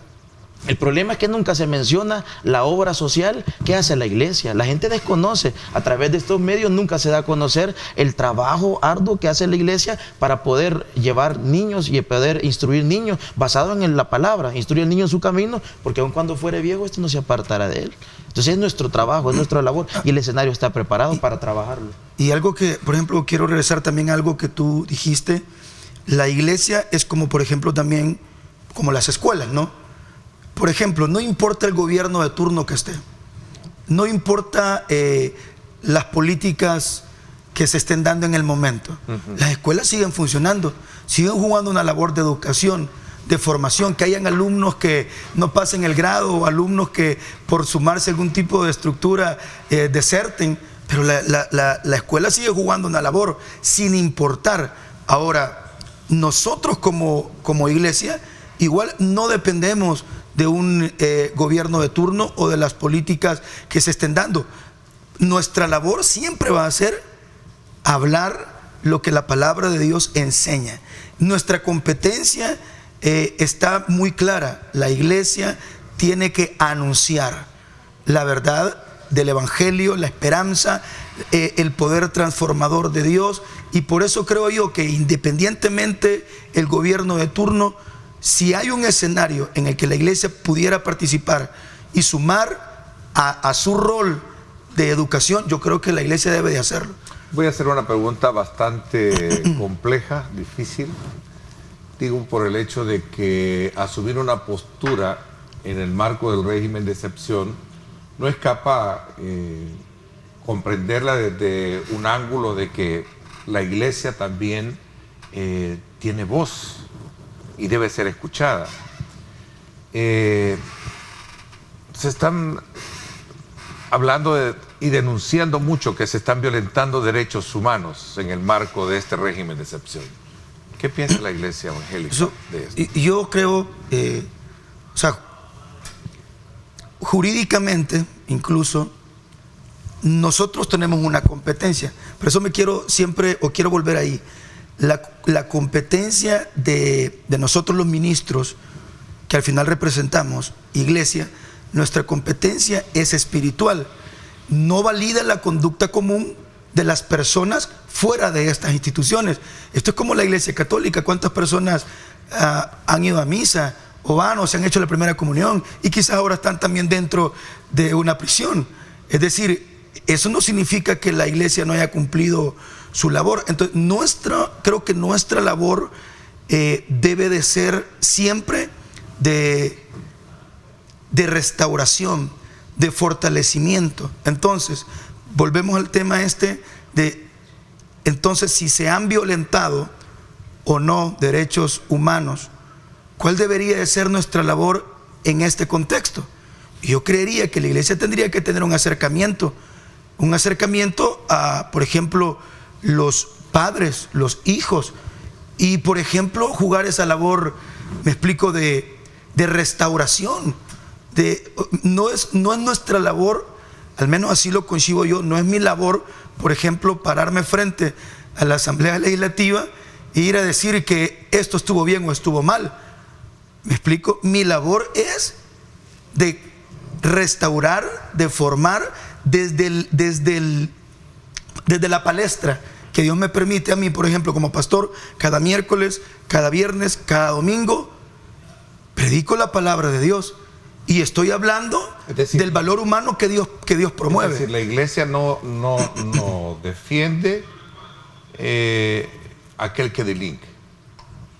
El problema es que nunca se menciona la obra social que hace la iglesia. La gente desconoce, a través de estos medios nunca se da a conocer el trabajo arduo que hace la iglesia para poder llevar niños y poder instruir niños basado en la palabra, instruir al niño en su camino, porque aun cuando fuere viejo, no se apartará de él. Entonces es nuestro trabajo, es nuestra labor, y el escenario está preparado para trabajarlo. Y algo que, por ejemplo, quiero regresar también a algo que tú dijiste, la iglesia es como, por ejemplo, también como las escuelas, ¿no? Por ejemplo, no importa el gobierno de turno que esté, no importa las políticas que se estén dando en el momento, las escuelas siguen funcionando, siguen jugando una labor de educación, de formación, que hayan alumnos que no pasen el grado, o alumnos que por sumarse a algún tipo de estructura deserten, pero la escuela sigue jugando una labor sin importar. Ahora, nosotros como iglesia, igual no dependemos de un gobierno de turno o de las políticas que se estén dando. Nuestra labor siempre va a ser hablar lo que la palabra de Dios enseña. Nuestra competencia está muy clara. La iglesia tiene que anunciar la verdad del evangelio, la esperanza, el poder transformador de Dios, y por eso creo yo que independientemente el gobierno de turno, si hay un escenario en el que la iglesia pudiera participar y sumar a su rol de educación, yo creo que la iglesia debe de hacerlo. Voy a hacer una pregunta bastante compleja, difícil. Digo, por el hecho de que asumir una postura en el marco del régimen de excepción no es capaz comprenderla desde un ángulo de que la iglesia también tiene voz y debe ser escuchada. Se están hablando y denunciando mucho que se están violentando derechos humanos en el marco de este régimen de excepción. ¿Qué piensa la iglesia evangélica de esto? Yo creo, o sea, jurídicamente incluso, nosotros tenemos una competencia. Por eso quiero volver ahí. La competencia de nosotros los ministros, que al final representamos iglesia, nuestra competencia es espiritual. No valida la conducta común de las personas fuera de estas instituciones. Esto es como la iglesia católica. ¿Cuántas personas han ido a misa o van o se han hecho la primera comunión y quizás ahora están también dentro de una prisión. Es decir, eso no significa que la iglesia no haya cumplido su labor. Entonces, creo que nuestra labor debe de ser siempre de restauración, de fortalecimiento. Entonces, volvemos al tema entonces, si se han violentado o no derechos humanos, ¿cuál debería de ser nuestra labor en este contexto? Yo creería que la iglesia tendría que tener un acercamiento a, por ejemplo, los padres, los hijos, y por ejemplo jugar esa labor, me explico, de restauración. No es nuestra labor, al menos así lo concibo yo, no es mi labor, por ejemplo, pararme frente a la Asamblea Legislativa e ir a decir que esto estuvo bien o estuvo mal. Me explico, mi labor es de restaurar, de formar desde la palestra que Dios me permite a mí, por ejemplo, como pastor, cada miércoles, cada viernes, cada domingo, predico la palabra de Dios y estoy hablando del valor humano que Dios promueve. Es decir, la iglesia no defiende aquel que delinque.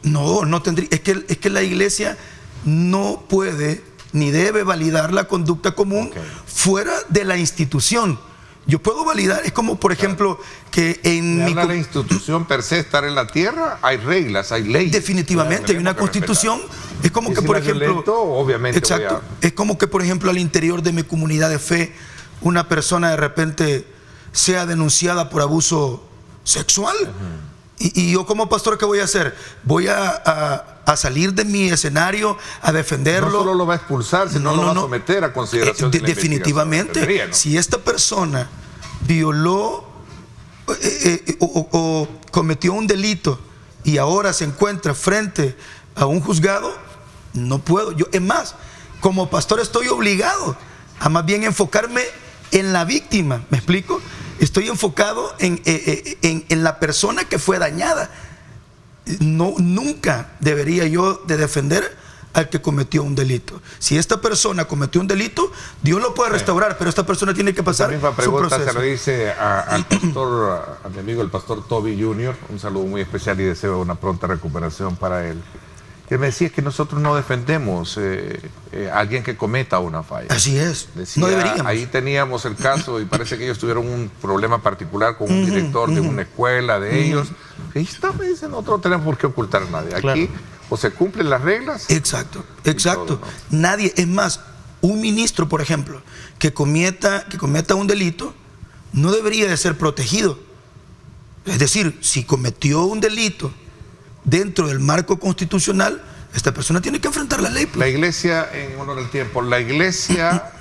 No tendría, es que la iglesia no puede ni debe validar la conducta común fuera de la institución. Yo puedo validar, es como por ejemplo que en la institución per se estar en la tierra, hay reglas, hay leyes. Definitivamente, hay una constitución. Es como que por ejemplo, violento, obviamente exacto, es como que por ejemplo al interior de mi comunidad de fe, una persona de repente sea denunciada por abuso sexual. Y yo como pastor, ¿qué voy a hacer? Voy a salir de mi escenario a defenderlo. No solo lo va a expulsar, sino lo va a someter a consideración de la definitivamente, ¿no? Si esta persona violó o cometió un delito y ahora se encuentra frente a un juzgado, no puedo. Es más, como pastor estoy obligado a más bien enfocarme en la víctima. ¿Me explico? Estoy enfocado en la persona que fue dañada. Nunca debería yo de defender al que cometió un delito. Si esta persona cometió un delito, Dios lo puede restaurar, pero esta persona tiene que pasar su proceso. La misma pregunta se lo hice al pastor, a mi amigo el pastor Toby Jr. Un saludo muy especial y deseo una pronta recuperación para él. Que me decía que nosotros no defendemos a alguien que cometa una falla. Así es, decía, no deberíamos. Ahí teníamos el caso y parece que ellos tuvieron un problema particular con un director de una escuela de ellos. Y ahí está, me dicen, nosotros no tenemos por qué ocultar a nadie. Aquí o se cumplen las reglas. Exacto. Todo, ¿no? Nadie, es más, un ministro, por ejemplo, que cometa un delito, no debería de ser protegido. Es decir, si cometió un delito dentro del marco constitucional, esta persona tiene que enfrentar la ley. La iglesia, en honor al tiempo, la iglesia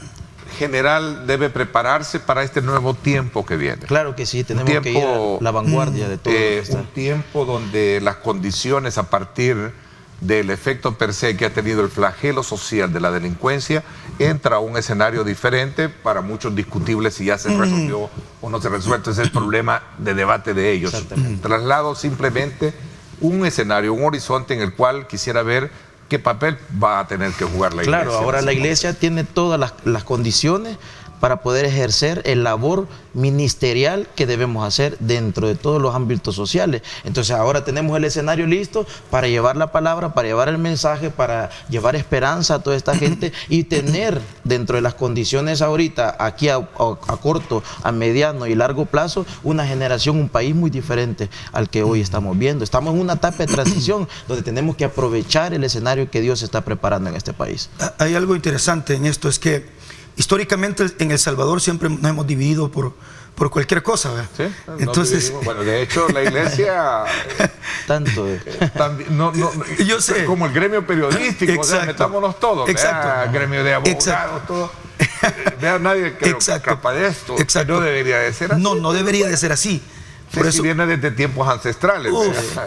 general debe prepararse para este nuevo tiempo que viene. Claro que sí, tenemos que ir a la vanguardia de todo. Un tiempo donde las condiciones a partir del efecto per se que ha tenido el flagelo social de la delincuencia, entra a un escenario diferente, para muchos discutible si ya se resolvió o no se resuelve, ese es el problema de debate de ellos. Traslado simplemente un escenario, un horizonte en el cual quisiera ver qué papel va a tener que jugar la iglesia. Claro, ahora la iglesia tiene todas las condiciones para poder ejercer el labor ministerial que debemos hacer dentro de todos los ámbitos sociales. Entonces ahora tenemos el escenario listo para llevar la palabra, para llevar el mensaje, para llevar esperanza a toda esta gente y tener dentro de las condiciones ahorita, aquí a corto, a mediano y largo plazo, una generación, un país muy diferente al que hoy estamos viendo. Estamos en una etapa de transición donde tenemos que aprovechar el escenario que Dios está preparando en este país. Hay algo interesante en esto, es que históricamente en El Salvador siempre nos hemos dividido por cualquier cosa, ¿verdad? Sí, entonces, bueno, de hecho la iglesia tanto también, yo sé, como el gremio periodístico, exacto, o sea, metámonos todos, exacto, gremio de abogados, todo. Vea, nadie creo que escapa de esto. No debería de ser así. No debería de ser así. Por eso viene desde tiempos ancestrales.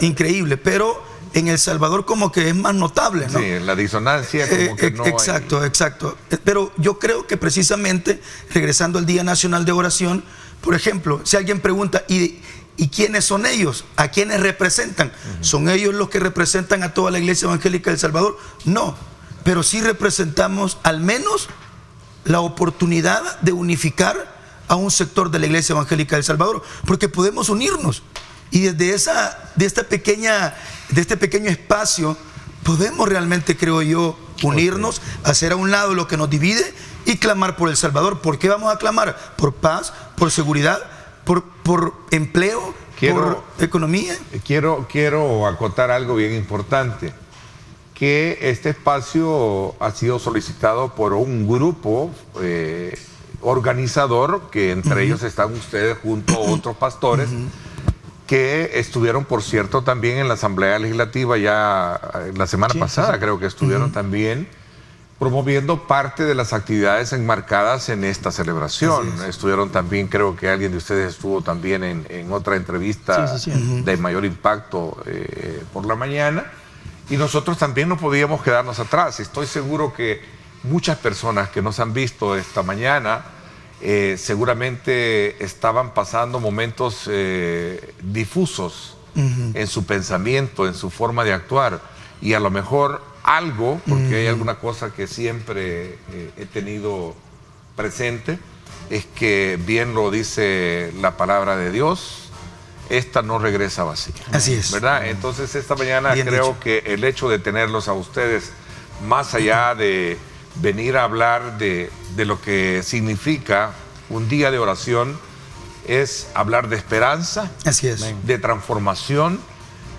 Increíble, pero en El Salvador como que es más notable, ¿no? Sí, la disonancia como que no exacto. Pero yo creo que precisamente, regresando al Día Nacional de Oración, por ejemplo, si alguien pregunta, ¿y quiénes son ellos? ¿A quiénes representan? ¿Son ellos los que representan a toda la iglesia evangélica de El Salvador? No. pero sí representamos al menos la oportunidad de unificar a un sector de la Iglesia Evangélica de El Salvador, porque podemos unirnos y desde este pequeño espacio podemos realmente, creo yo, unirnos, hacer a un lado lo que nos divide y clamar por El Salvador. ¿Por qué vamos a clamar? Por paz, por seguridad, por empleo, por economía. Quiero acotar algo bien importante, que este espacio ha sido solicitado por un grupo organizador, que entre ellos están ustedes junto a otros pastores, que estuvieron, por cierto, también en la Asamblea Legislativa ya la semana pasada, creo que estuvieron también promoviendo parte de las actividades enmarcadas en esta celebración. Estuvieron también, creo que alguien de ustedes estuvo también en otra entrevista de mayor impacto por la mañana, y nosotros también no podíamos quedarnos atrás. Estoy seguro que muchas personas que nos han visto esta mañana seguramente estaban pasando momentos difusos en su pensamiento, en su forma de actuar, y a lo mejor algo, porque hay alguna cosa que siempre he tenido presente, es que bien lo dice la palabra de Dios, esta no regresa vacía. Así es. ¿Verdad? Entonces esta mañana bien creo dicho. que el hecho de tenerlos a ustedes, más allá de venir a hablar de lo que significa un día de oración, es hablar de esperanza, Así es. de transformación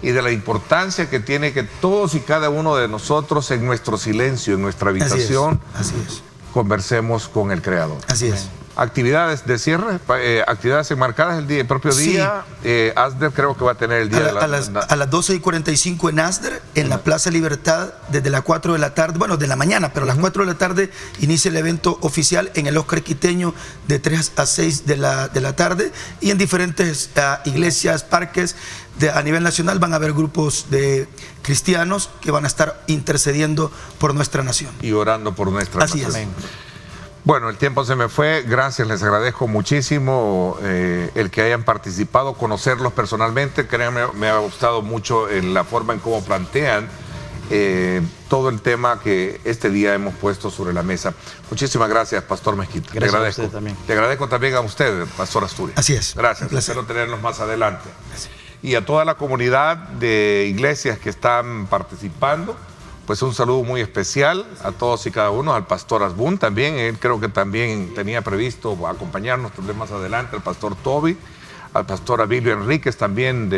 y de la importancia que tiene que todos y cada uno de nosotros en nuestro silencio, en nuestra habitación, Así es. conversemos con el Creador. Así es. Actividades de cierre, actividades enmarcadas el propio día. ASDER creo que va a tener el día a las 12:45 en ASDER, en la Plaza Libertad, desde las 4 de la tarde, bueno, de la mañana, pero a las 4 de la tarde inicia el evento oficial en el Oscar Quiteño de 3 a 6 de la tarde, y en diferentes iglesias, parques a nivel nacional van a haber grupos de cristianos que van a estar intercediendo por nuestra nación. Y orando por nuestra nación. Así es. Bueno, el tiempo se me fue. Gracias, les agradezco muchísimo el que hayan participado, conocerlos personalmente. Créanme, me ha gustado mucho la forma en cómo plantean todo el tema que este día hemos puesto sobre la mesa. Muchísimas gracias, Pastor Mezquita. Gracias te agradezco. a usted también. Te agradezco también a usted, Pastor Asturias. Así es. Gracias. Espero tenerlos más adelante. Y a toda la comunidad de iglesias que están participando, pues un saludo muy especial a todos y cada uno, al Pastor Asbun también. Él creo que también tenía previsto acompañarnos más adelante, al Pastor Toby, al Pastor Abilio Enríquez también,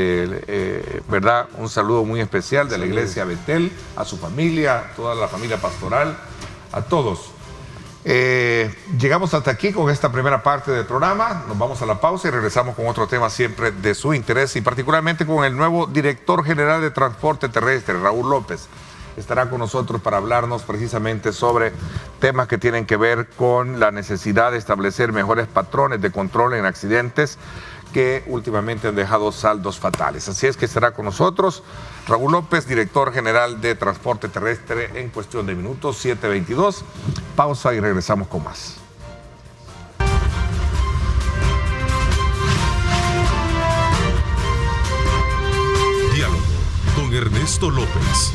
¿verdad? Un saludo muy especial de la Iglesia Betel, a su familia, a toda la familia pastoral, a todos. Llegamos hasta aquí con esta primera parte del programa. Nos vamos a la pausa y regresamos con otro tema siempre de su interés, y particularmente con el nuevo director general de Transporte Terrestre, Raúl López. Estará con nosotros para hablarnos precisamente sobre temas que tienen que ver con la necesidad de establecer mejores patrones de control en accidentes que últimamente han dejado saldos fatales. Así es que estará con nosotros Raúl López, director general de Transporte Terrestre, en cuestión de minutos. 7:22. Pausa y regresamos con más. Diálogo con Ernesto López.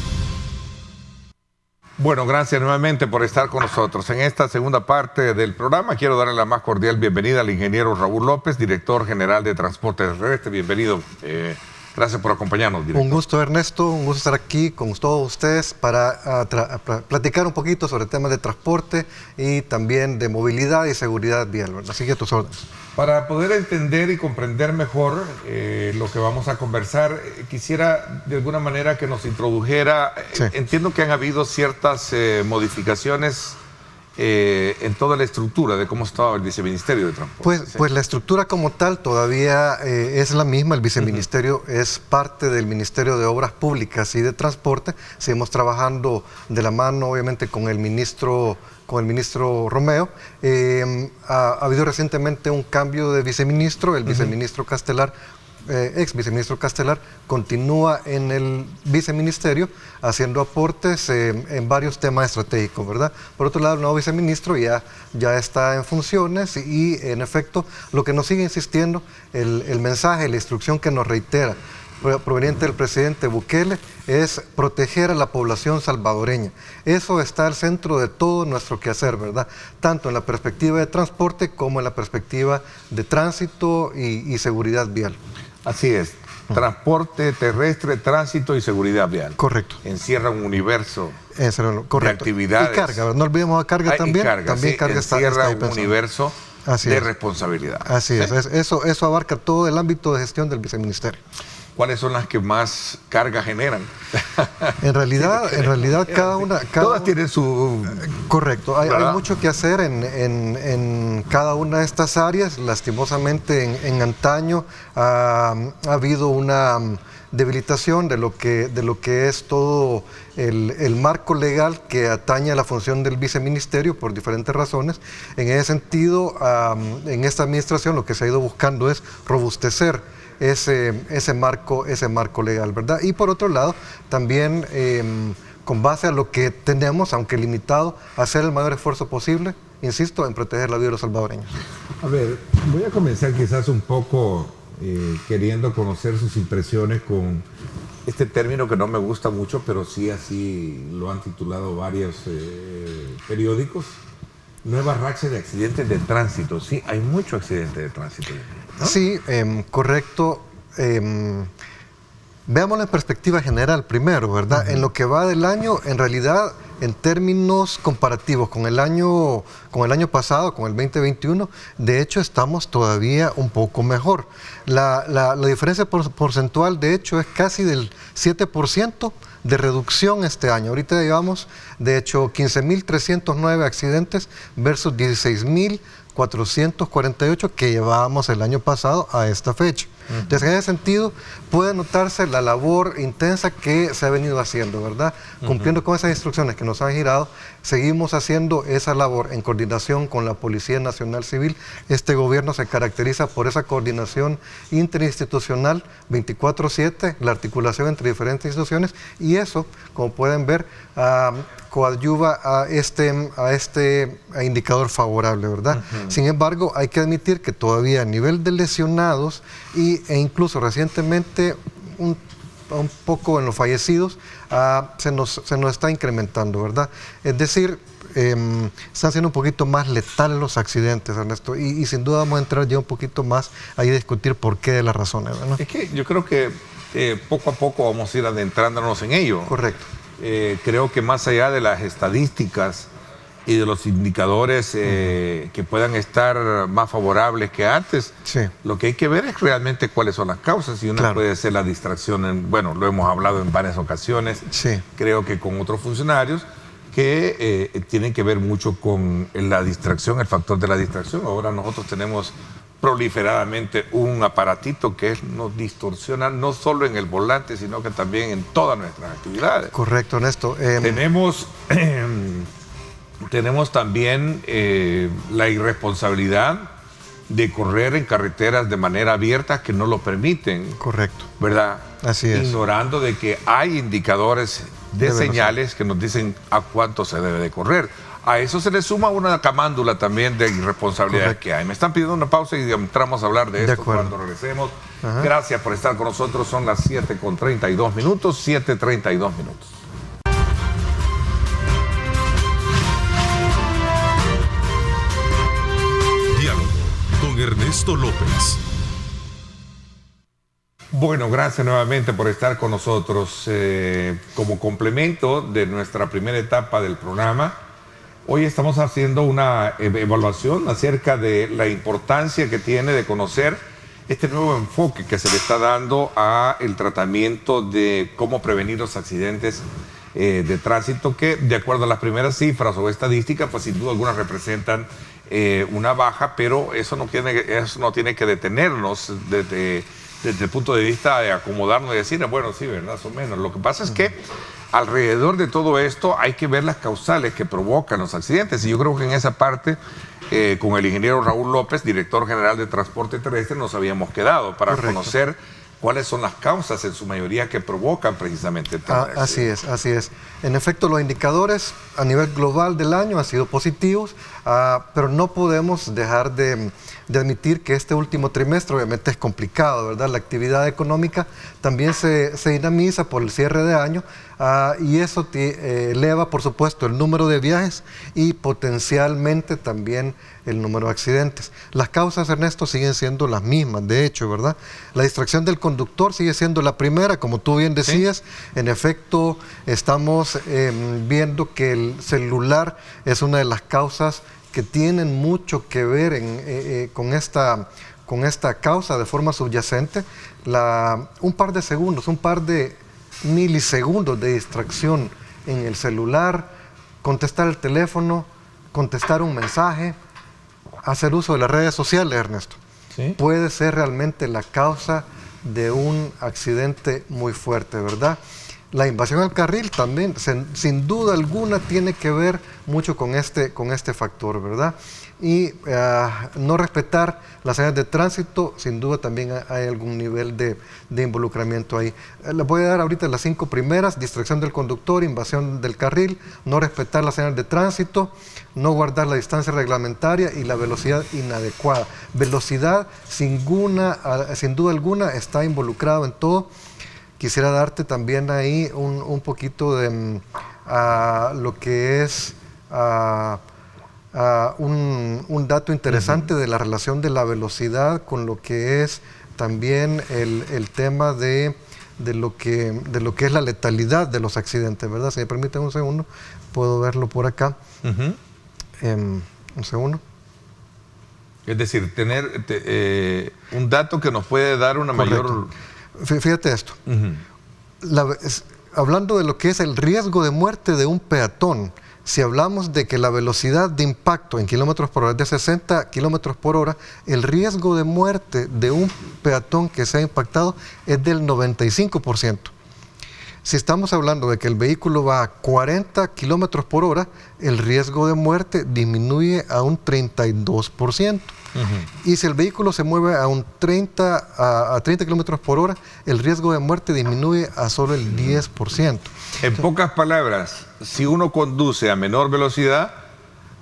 Bueno, gracias nuevamente por estar con nosotros. En esta segunda parte del programa quiero darle la más cordial bienvenida al ingeniero Raúl López, director general de Transporte Terrestre. Bienvenido. Gracias por acompañarnos, director. Un gusto, Ernesto. Un gusto estar aquí con todos ustedes para platicar un poquito sobre temas de transporte y también de movilidad y seguridad vial. Así que a tus órdenes. Para poder entender y comprender mejor lo que vamos a conversar, quisiera de alguna manera que nos introdujera. Sí. Entiendo que han habido ciertas modificaciones en toda la estructura de cómo estaba el Viceministerio de Transporte. Pues la estructura como tal todavía es la misma. El Viceministerio es parte del Ministerio de Obras Públicas y de Transporte. Seguimos trabajando de la mano, obviamente, con el ministro Romeo. Ha habido recientemente un cambio de viceministro. El viceministro Castelar, ex viceministro Castelar, continúa en el viceministerio haciendo aportes en varios temas estratégicos, ¿verdad? Por otro lado, el nuevo viceministro ya está en funciones y en efecto lo que nos sigue insistiendo, el mensaje, la instrucción que nos reitera proveniente del presidente Bukele, es proteger a la población salvadoreña. Eso está al centro de todo nuestro quehacer, ¿verdad? Tanto en la perspectiva de transporte como en la perspectiva de tránsito y seguridad vial. Así es. Transporte terrestre, tránsito y seguridad vial. Correcto. Encierra un universo Correcto. de actividades. Y carga, no olvidemos a carga también. También sí, carga encierra está un universo de responsabilidad. Así es. Eso abarca todo el ámbito de gestión del viceministerio. ¿Cuáles son las que más carga generan? En realidad todas tienen su... Correcto, hay mucho que hacer en cada una de estas áreas. Lastimosamente en antaño ha habido una debilitación de lo que es todo el marco legal que atañe a la función del viceministerio por diferentes razones. En ese sentido, en esta administración lo que se ha ido buscando es robustecer ese marco legal, ¿verdad? Y por otro lado, también con base a lo que tenemos, aunque limitado, hacer el mayor esfuerzo posible, insisto, en proteger la vida de los salvadoreños. A ver, voy a comenzar quizás un poco queriendo conocer sus impresiones con este término que no me gusta mucho, pero sí así lo han titulado varios periódicos. Nueva racha de accidentes de tránsito. Sí, hay mucho accidente de tránsito, ¿no? Sí, correcto. Veámoslo en perspectiva general primero, ¿verdad? En lo que va del año, en realidad, en términos comparativos con el año pasado, con el 2021, de hecho estamos todavía un poco mejor. La diferencia porcentual, de hecho, es casi del 7% de reducción este año. Ahorita llevamos, de hecho, 15.309 accidentes versus 16.448 que llevábamos el año pasado a esta fecha. Entonces, en ese sentido, puede notarse la labor intensa que se ha venido haciendo, ¿verdad? Cumpliendo con esas instrucciones que nos han girado, seguimos haciendo esa labor en coordinación con la Policía Nacional Civil. Este gobierno se caracteriza por esa coordinación interinstitucional 24/7, la articulación entre diferentes instituciones, y eso, como pueden ver, coadyuva a este indicador favorable, ¿verdad? Sin embargo, hay que admitir que todavía a nivel de lesionados e incluso recientemente un poco en los fallecidos, se nos está incrementando, ¿verdad? Es decir, están siendo un poquito más letales los accidentes, Ernesto, y sin duda vamos a entrar ya un poquito más ahí a discutir por qué de las razones, ¿no? Es que yo creo que poco a poco vamos a ir adentrándonos en ello. Correcto. Creo que más allá de las estadísticas y de los indicadores que puedan estar más favorables que antes, sí, lo que hay que ver es realmente cuáles son las causas, y una puede ser la distracción, bueno, lo hemos hablado en varias ocasiones, sí, creo que con otros funcionarios, que tienen que ver mucho con la distracción, el factor de la distracción. Ahora nosotros tenemos proliferadamente un aparatito que nos distorsiona no solo en el volante, sino que también en todas nuestras actividades. Correcto, Ernesto. Tenemos también la irresponsabilidad de correr en carreteras de manera abierta que no lo permiten. Correcto. ¿Verdad? Así es. Ignorando de que hay indicadores de señales que nos dicen a cuánto se debe de correr. A eso se le suma una camándula también de irresponsabilidad que hay. Me están pidiendo una pausa y entramos a hablar de esto cuando regresemos. Gracias por estar con nosotros. Son las 7:32 minutos, 7:32 minutos. Diálogo con Ernesto López. Bueno, gracias nuevamente por estar con nosotros. Como complemento de nuestra primera etapa del programa, hoy estamos haciendo una evaluación acerca de la importancia que tiene de conocer este nuevo enfoque que se le está dando a el tratamiento de cómo prevenir los accidentes de tránsito, que de acuerdo a las primeras cifras o estadísticas, pues sin duda algunas representan una baja, pero eso no tiene que detenernos desde el punto de vista de acomodarnos y decir, bueno, sí, verdad, o menos. Lo que pasa es que alrededor de todo esto hay que ver las causales que provocan los accidentes, y yo creo que en esa parte, con el ingeniero Raúl López, director general de Transporte Terrestre, nos habíamos quedado para conocer cuáles son las causas en su mayoría que provocan precisamente esta reacción. Así es. En efecto, los indicadores a nivel global del año han sido positivos, pero no podemos dejar de admitir que este último trimestre obviamente es complicado, ¿verdad? La actividad económica también se dinamiza por el cierre de año, y eso eleva, por supuesto, el número de viajes y potencialmente también el número de accidentes. Las causas, Ernesto, siguen siendo las mismas, de hecho, ¿verdad? La distracción del conductor sigue siendo la primera, como tú bien decías. ¿Sí? En efecto, estamos viendo que el celular es una de las causas que tienen mucho que ver con esta causa de forma subyacente. Un par de segundos, un par de milisegundos de distracción en el celular, contestar el teléfono, contestar un mensaje, hacer uso de las redes sociales, Ernesto, ¿sí? Puede ser realmente la causa de un accidente muy fuerte, ¿verdad? La invasión al carril también, sin duda alguna, tiene que ver mucho con este factor, ¿verdad? Y no respetar las señales de tránsito, sin duda también hay algún nivel de involucramiento ahí. Les voy a dar ahorita las 5 primeras: distracción del conductor, invasión del carril, no respetar las señales de tránsito, no guardar la distancia reglamentaria y la velocidad inadecuada. Velocidad, sin duda alguna, está involucrado en todo. Quisiera darte también ahí un poquito de lo que es un dato interesante de la relación de la velocidad con lo que es también el tema de lo que es la letalidad de los accidentes, ¿verdad? Si me permiten un segundo, puedo verlo por acá. Un segundo. Es decir, tener un dato que nos puede dar una mayor... Fíjate esto. Hablando de lo que es el riesgo de muerte de un peatón, si hablamos de que la velocidad de impacto en kilómetros por hora es de 60 kilómetros por hora, el riesgo de muerte de un peatón que sea impactado es del 95%. Si estamos hablando de que el vehículo va a 40 kilómetros por hora, el riesgo de muerte disminuye a un 32%. Y si el vehículo se mueve a 30 kilómetros por hora, el riesgo de muerte disminuye a solo el 10%. En pocas palabras, si uno conduce a menor velocidad,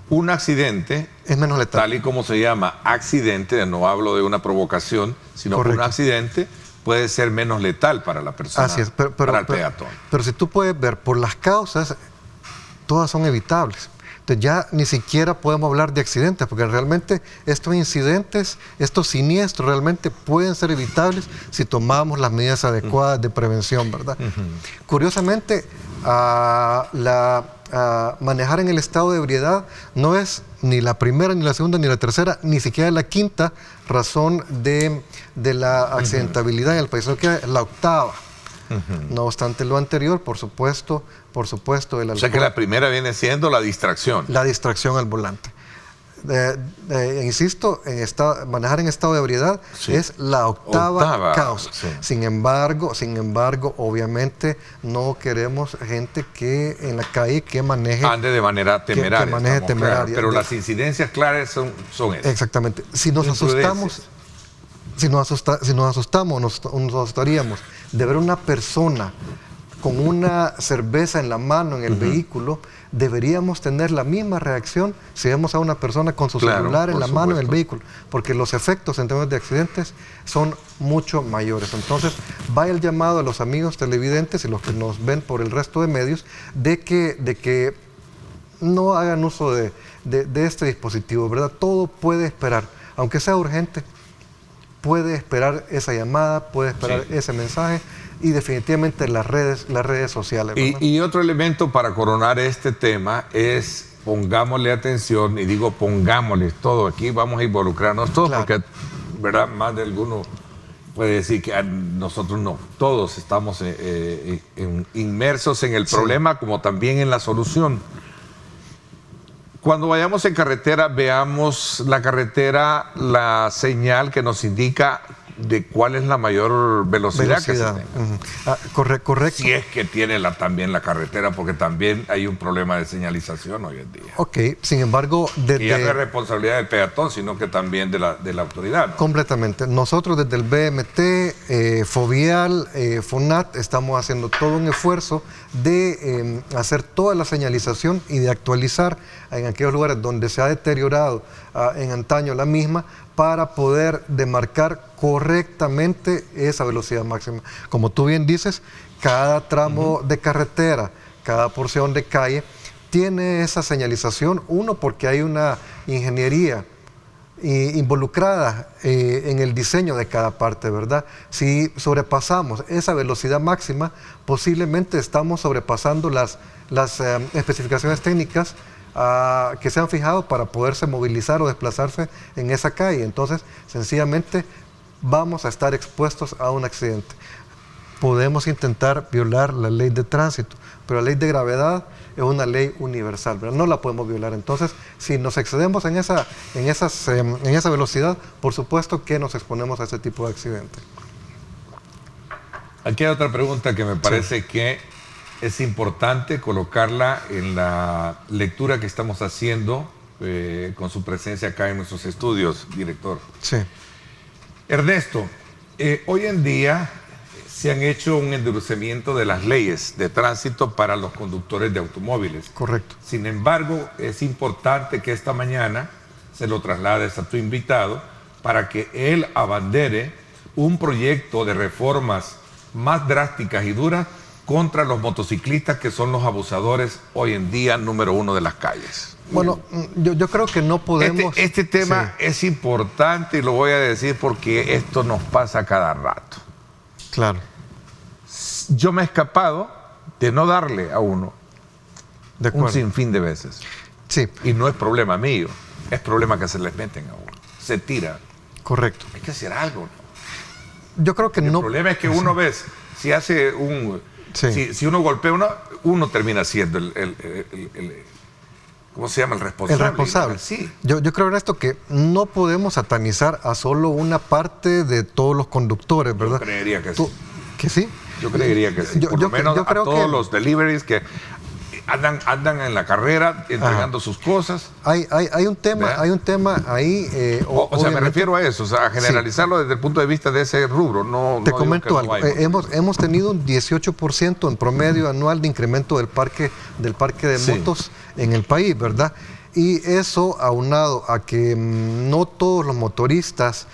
un accidente es menos letal. Tal y como se llama accidente, no hablo de una provocación, sino que un accidente puede ser menos letal para la persona. Así es, para el peatón. Pero si tú puedes ver por las causas, todas son evitables. Entonces ya ni siquiera podemos hablar de accidentes, porque realmente estos incidentes, estos siniestros realmente pueden ser evitables si tomamos las medidas adecuadas de prevención, ¿verdad? Curiosamente, manejar en el estado de ebriedad no es ni la primera, ni la segunda, ni la tercera, ni siquiera la quinta razón de la accidentabilidad en el país, sino que es la octava. No obstante lo anterior, por supuesto, el alcohol. O sea que la primera viene siendo la distracción. La distracción al volante. Insisto, manejar en estado de ebriedad es la octava causa. Sí. Sin embargo, obviamente no queremos gente que en la calle que maneje... Ande de manera temeraria. Que maneje temeraria. Claro, pero las incidencias claras son esas. Exactamente. Si nos asustamos... Si nos asustamos, nos asustaríamos de ver una persona con una cerveza en la mano en el vehículo, deberíamos tener la misma reacción si vemos a una persona con su celular en la mano en el vehículo, porque los efectos en términos de accidentes son mucho mayores. Entonces, vaya el llamado a los amigos televidentes y los que nos ven por el resto de medios de que no hagan uso de este dispositivo, ¿verdad? Todo puede esperar, aunque sea urgente. Puede esperar esa llamada, puede esperar ese mensaje y definitivamente las redes sociales. Y otro elemento para coronar este tema es pongámosle atención, y digo pongámosle todo, aquí vamos a involucrarnos todos, porque ¿verdad? Más de alguno puede decir que nosotros no, todos estamos inmersos en el problema como también en la solución. Cuando vayamos en carretera, veamos la carretera, la señal que nos indica de cuál es la mayor velocidad que se tenga. Correcto. Si es que tiene también la carretera, porque también hay un problema de señalización hoy en día. Ok, sin embargo, Y ya no es responsabilidad del peatón, sino que también de la autoridad, ¿no? Completamente. Nosotros desde el BMT, Fovial, FONAT, estamos haciendo todo un esfuerzo de hacer toda la señalización y de actualizar en aquellos lugares donde se ha deteriorado en antaño la misma, para poder demarcar correctamente esa velocidad máxima. Como tú bien dices, cada tramo de carretera, cada porción de calle tiene esa señalización, uno porque hay una ingeniería involucrada en el diseño de cada parte, ¿verdad? Si sobrepasamos esa velocidad máxima, posiblemente estamos sobrepasando las especificaciones técnicas que se han fijado para poderse movilizar o desplazarse en esa calle. Entonces, sencillamente vamos a estar expuestos a un accidente. Podemos intentar violar la ley de tránsito, pero la ley de gravedad es una ley universal, ¿verdad? No la podemos violar. Entonces, si nos excedemos en esa velocidad, por supuesto que nos exponemos a ese tipo de accidente. Aquí hay otra pregunta que me parece que es importante colocarla en la lectura que estamos haciendo con su presencia acá en nuestros estudios, director. Sí. Ernesto, hoy en día se han hecho un endurecimiento de las leyes de tránsito para los conductores de automóviles. Correcto. Sin embargo, es importante que esta mañana se lo traslades a tu invitado para que él abandere un proyecto de reformas más drásticas y duras contra los motociclistas, que son los abusadores hoy en día número uno de las calles. Bueno, yo creo que no podemos... Este tema Sí. es importante y lo voy a decir porque esto nos pasa cada rato. Claro. Yo me he escapado de no darle a uno De acuerdo. un sinfín de veces. Sí, Y no es problema mío, es problema que se les meten a uno. Se tira. correcto. Hay que hacer algo, ¿no? Yo creo que El no... problema es que uno ves, si hace un... Sí. Si uno golpea uno termina siendo ¿cómo se llama? El responsable. El responsable. ¿no? Sí. Yo creo, Ernesto, que no podemos satanizar a solo una parte de todos los conductores, ¿verdad? Yo creería que sí. ¿Que sí? Yo creería que sí. Por lo menos a creo todos que los deliveries que andan en la carrera entregando sus cosas. hay un tema, ¿verdad? hay un tema ahí. O sea, me obviamente, refiero a eso, o sea, a generalizarlo desde el punto de vista de ese rubro. No, Te no comento digo algo. que no hay. Hemos tenido un 18% en promedio anual de incremento del parque de Sí. motos en el país, ¿verdad? Y eso aunado a que no todos los motoristas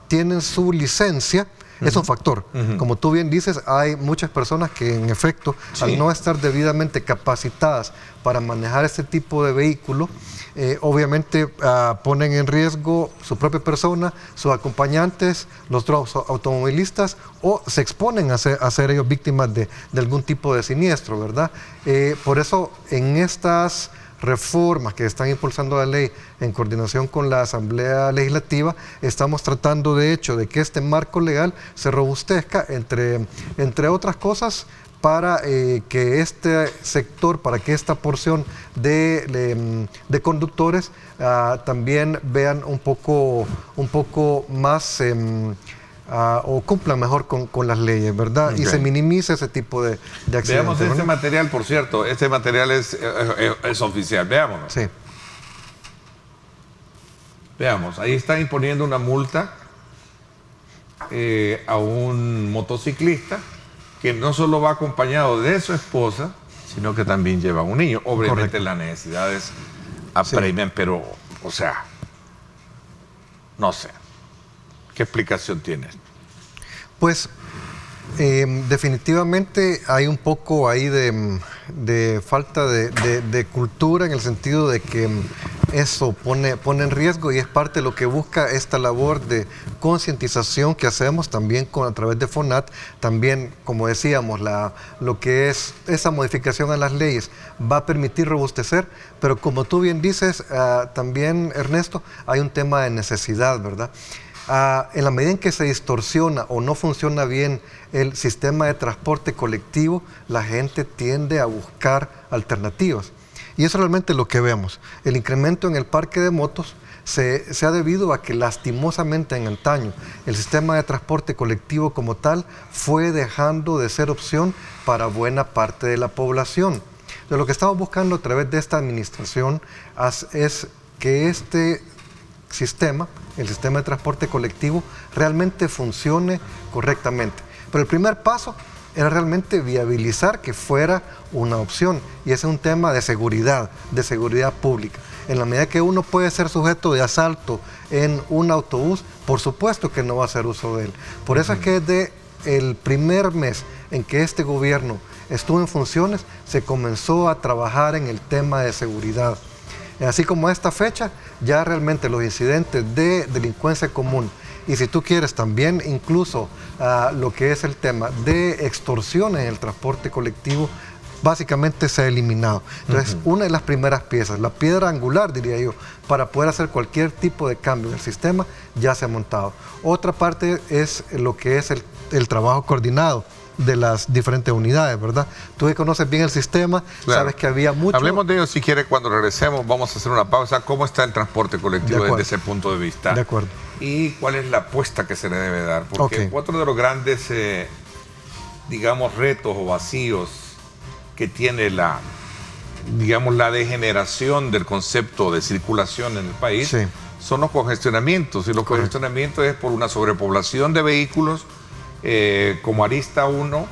tienen su licencia, es un factor. Como tú bien dices, hay muchas personas que en efecto, Sí. al no estar debidamente capacitadas para manejar este tipo de vehículo, obviamente ponen en riesgo su propia persona, sus acompañantes, los otros automovilistas, o se exponen a ser ellos víctimas de algún tipo de siniestro, ¿verdad? Por eso en estas reformas que están impulsando la ley en coordinación con la Asamblea Legislativa, estamos tratando de hecho de que este marco legal se robustezca, entre otras cosas, para que este sector, para que esta porción de conductores también vean un poco más o cumplan mejor con las leyes, ¿verdad? Ok. Y se minimice ese tipo de accidentes. Veamos este ¿verdad? material, por cierto. Este material es oficial. Veámonos. Sí, Veamos. Ahí está imponiendo una multa a un motociclista que no solo va acompañado de su esposa, sino que también lleva a un niño. Obviamente Correcto. las necesidades apremian, pero, o sea, no sé. ¿Qué explicación tienes? pues definitivamente hay un poco ahí de falta de cultura, en el sentido de que eso pone en riesgo, y es parte de lo que busca esta labor de concientización que hacemos también a través de FONAT. También, como decíamos, lo que es esa modificación a las leyes va a permitir robustecer, pero como tú bien dices, también, Ernesto, hay un tema de necesidad, ¿verdad? En la medida en que se distorsiona o no funciona bien el sistema de transporte colectivo, la gente tiende a buscar alternativas. Y eso es realmente lo que vemos. El incremento en el parque de motos se ha debido a que lastimosamente en antaño el sistema de transporte colectivo como tal fue dejando de ser opción para buena parte de la población. Entonces, lo que estamos buscando a través de esta administración es que este sistema, el sistema de transporte colectivo, realmente funcione correctamente. Pero el primer paso era realmente viabilizar que fuera una opción, y ese es un tema de seguridad pública. En la medida que uno puede ser sujeto de asalto en un autobús, por supuesto que no va a hacer uso de él. Por eso es que desde el primer mes en que este gobierno estuvo en funciones, se comenzó a trabajar en el tema de seguridad. Así como a esta fecha, ya realmente los incidentes de delincuencia común, y si tú quieres también incluso lo que es el tema de extorsión en el transporte colectivo, básicamente se ha eliminado. Entonces, una de las primeras piezas, la piedra angular, diría yo, para poder hacer cualquier tipo de cambio en el sistema, ya se ha montado. Otra parte es lo que es el trabajo coordinado de las diferentes unidades, ¿verdad? Tú que conoces bien el sistema, claro, sabes que había mucho... Hablemos de ello si quiere cuando regresemos. Vamos a hacer una pausa. ¿Cómo está el transporte colectivo desde ese punto de vista? De acuerdo. ¿Y cuál es la apuesta que se le debe dar? Porque otro de los grandes, digamos, retos o vacíos que tiene la degeneración del concepto de circulación en el país, son los congestionamientos. Y los congestionamientos es por una sobrepoblación de vehículos, como arista 1,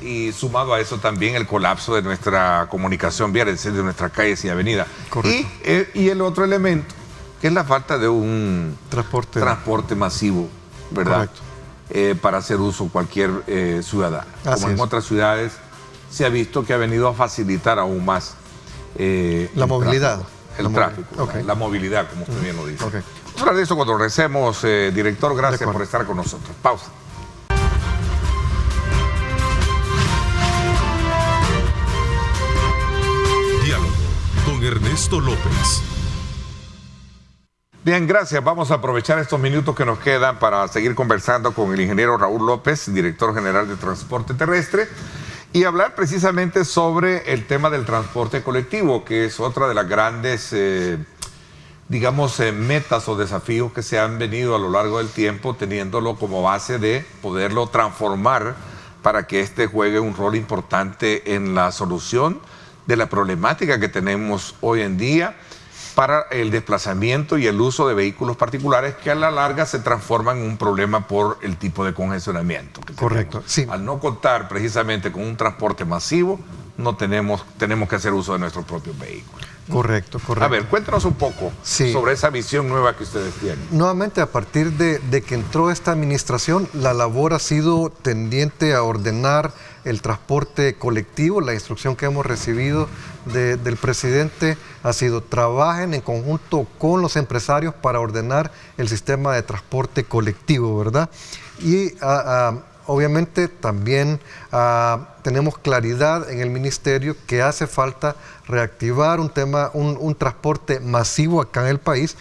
y sumado a eso también el colapso de nuestra comunicación vial, es decir, de nuestras calles y avenidas. Y el otro elemento, que es la falta de un transporte masivo, ¿verdad? Para hacer uso cualquier ciudadano. Como en otras ciudades se ha visto que ha venido a facilitar aún más la movilidad. El tráfico, la movilidad, como usted bien lo dice. Vamos a hablar de eso cuando regresemos, director. Gracias por estar con nosotros. Pausa. Diálogo con Ernesto López. Bien, gracias. Vamos a aprovechar estos minutos que nos quedan para seguir conversando con el ingeniero Raúl López, director general de Transporte Terrestre, y hablar precisamente sobre el tema del transporte colectivo, que es otra de las grandes, metas o desafíos que se han venido a lo largo del tiempo, teniéndolo como base de poderlo transformar para que este juegue un rol importante en la solución de la problemática que tenemos hoy en día para el desplazamiento y el uso de vehículos particulares, que a la larga se transforman en un problema por el tipo de congestionamiento que tenemos. Sí. Al no contar precisamente con un transporte masivo, tenemos que hacer uso de nuestros propios vehículos. Correcto. A ver, cuéntanos un poco sobre esa visión nueva que ustedes tienen. Nuevamente, a partir de que entró esta administración, la labor ha sido tendiente a ordenar el transporte colectivo. La instrucción que hemos recibido del presidente ha sido: trabajen en conjunto con los empresarios para ordenar el sistema de transporte colectivo, ¿verdad? Y obviamente también tenemos claridad en el ministerio que hace falta reactivar un transporte masivo acá en el país.